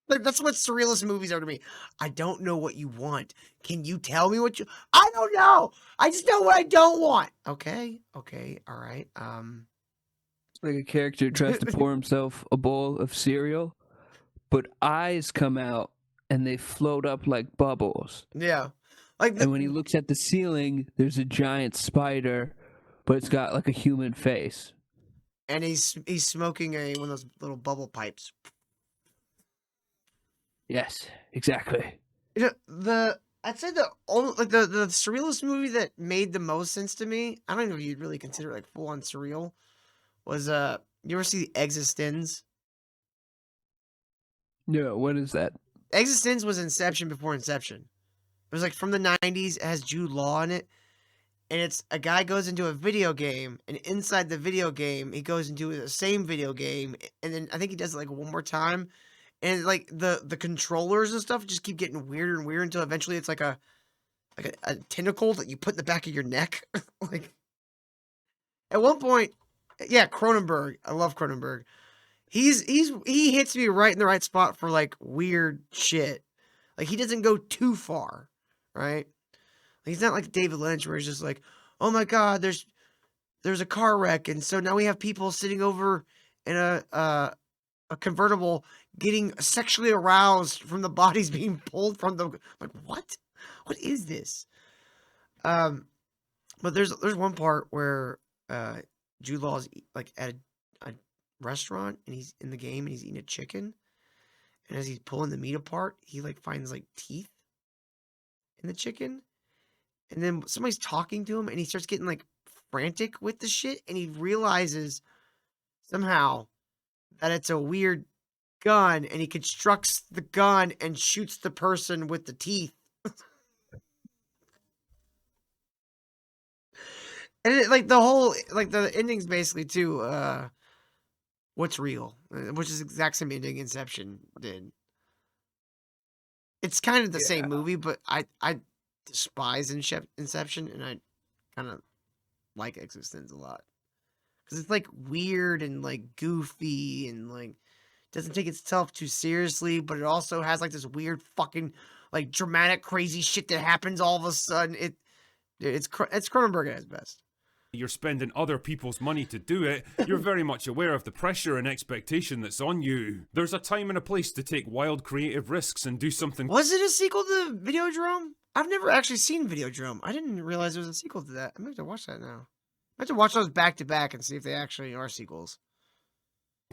Like, that's what surrealist movies are to me. I don't know what you want. Can you tell me what you... I don't know. I just know what I don't want. Okay. All right. Like a character tries to pour himself a bowl of cereal, but eyes come out and they float up like bubbles. Yeah. Like And when he looks at the ceiling, there's a giant spider, but it's got like a human face. and he's smoking one of those little bubble pipes. Yes, exactly. You know, I'd say the surrealist movie that made the most sense to me, I don't know if you'd really consider it like full on surreal, was you ever see the Existenz? No, what is that? Existenz was Inception before Inception. It was like from the 90s. It has Jude Law in it. And it's a guy goes into a video game, and inside the video game, he goes into the same video game, and then I think he does it like one more time. And like the controllers and stuff just keep getting weirder and weirder until eventually it's like a tentacle that you put in the back of your neck. Like at one point, yeah, Cronenberg. I love Cronenberg. He hits me right in the right spot for like weird shit. Like he doesn't go too far, right? He's not like David Lynch, where he's just like, "Oh my God, there's a car wreck, and so now we have people sitting over in a convertible getting sexually aroused from the bodies being pulled from the." Like, what? What is this? But there's one part where Jude Law is like at a restaurant, and he's in the game, and he's eating a chicken, and as he's pulling the meat apart, he like finds like teeth in the chicken, and then somebody's talking to him, and he starts getting like frantic with the shit, and he realizes somehow that it's a weird gun, and he constructs the gun and shoots the person with the teeth. And like the whole, like the ending's basically too, what's real, which is the exact same ending Inception did. It's kind of the same movie, but I despise Inception, and I kind of like Existence a lot because it's like weird and like goofy and like doesn't take itself too seriously, but it also has like this weird fucking like dramatic crazy shit that happens all of a sudden. It's Cronenberg at his best. You're spending other people's money to do it, you're very much aware of the pressure and expectation that's on you. There's a time and a place to take wild creative risks and do something. Was it a sequel to Videodrome? I've never actually seen Videodrome. I didn't realize there was a sequel to that. I'm going to have to watch that now. I have to watch those back to back and see if they actually are sequels.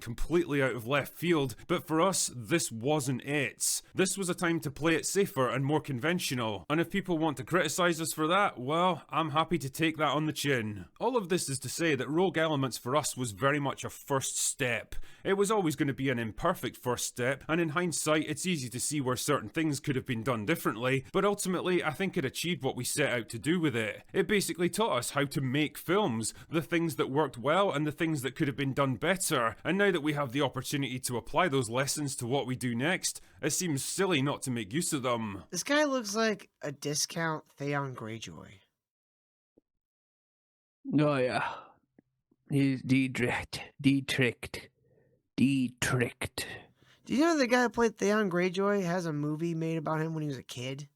Completely out of left field, but for us, this wasn't it. This was a time to play it safer and more conventional, and if people want to criticize us for that, well, I'm happy to take that on the chin. All of this is to say that Rogue Elements for us was very much a first step. It was always going to be an imperfect first step, and in hindsight, it's easy to see where certain things could have been done differently, but ultimately, I think it achieved what we set out to do with it. It basically taught us how to make films, the things that worked well and the things that could have been done better, and now that we have the opportunity to apply those lessons to what we do next, it seems silly not to make use of them. This guy looks like a discount Theon Greyjoy. Oh yeah, he's de-tricked. Do you know the guy who played Theon Greyjoy has a movie made about him when he was a kid?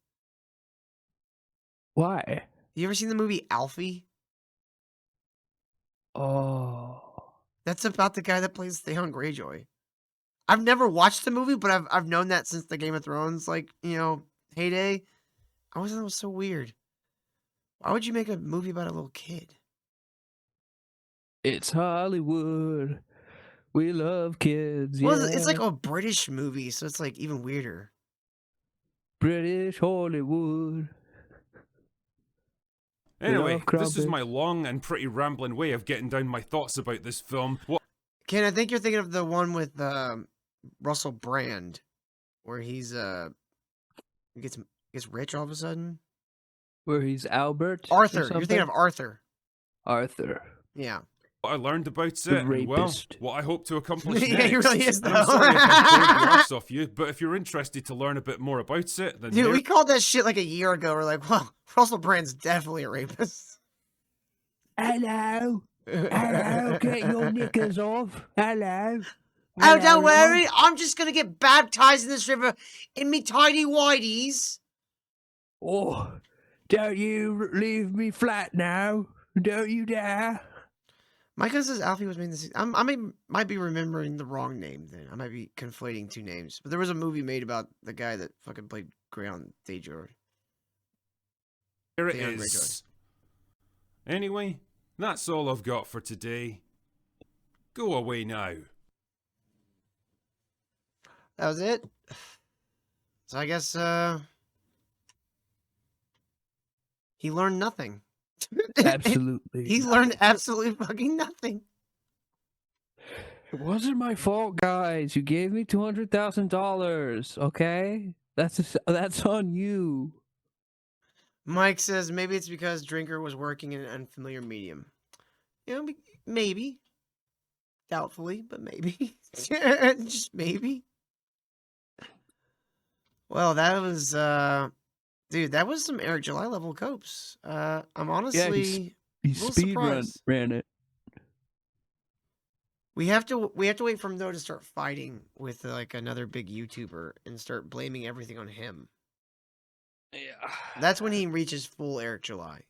Why? You ever seen the movie Alfie? Oh. That's about the guy that plays Theon Greyjoy. I've never watched the movie, but I've known that since the Game of Thrones, like, heyday. I always thought it was so weird. Why would you make a movie about a little kid? It's Hollywood. We love kids. Well, yeah. it's like a British movie, so it's like even weirder. British Hollywood. Anyway, Yeah, this is crumpet. my long and pretty rambling way of getting down my thoughts about this film. Ken, I think you're thinking of the one with Russell Brand, where he gets rich all of a sudden. Where he's Albert. or Arthur, you're thinking of something? Arthur. Arthur. Yeah. What I learned about The it, and well, rapist. what I hope to accomplish Yeah, next. he really is, And I'm though. sorry if I bored the arse off you, but if you're interested to learn a bit more about it, then Dude, there- we called that shit like a year ago. We're like, well, Russell Brand's definitely a rapist. Hello. Hello. Get your knickers off. Hello. Oh, don't worry. I'm just going to get baptized in this river in me tidy whities. Oh, don't you leave me flat now. Don't you dare. My cousin says Alfie was made in the... might be remembering the wrong name then. I might be conflating two names. But there was a movie made about the guy that fucking played Ground Theodore. Here it Theon is. Anyway, that's all I've got for today. Go away now. That was it. So I guess he learned nothing. Absolutely. He learned absolutely fucking nothing. It wasn't my fault, guys. You gave me $200,000. Okay, that's on you. Mike says maybe it's because Drinker was working in an unfamiliar medium. Maybe. Doubtfully, but maybe. Just maybe. Well, that was dude, that was some Eric July level copes. I'm honestly He little speed surprised. ran it. we have to wait for him though to start fighting with like another big YouTuber and start blaming everything on him. Yeah. That's when he reaches full Eric July.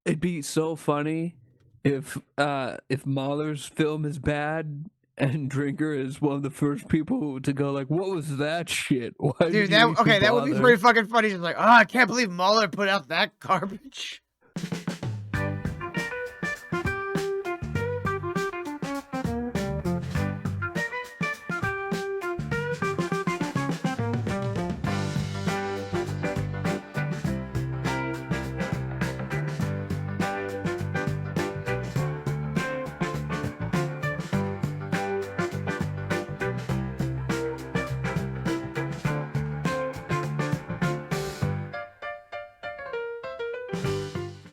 It'd be so funny if Mahler's film is bad and Drinker is one of the first people to go like, "What was that shit? Why did Dude, you that even that would be bother?" pretty fucking funny. Just like, oh, I can't believe Mahler put out that garbage.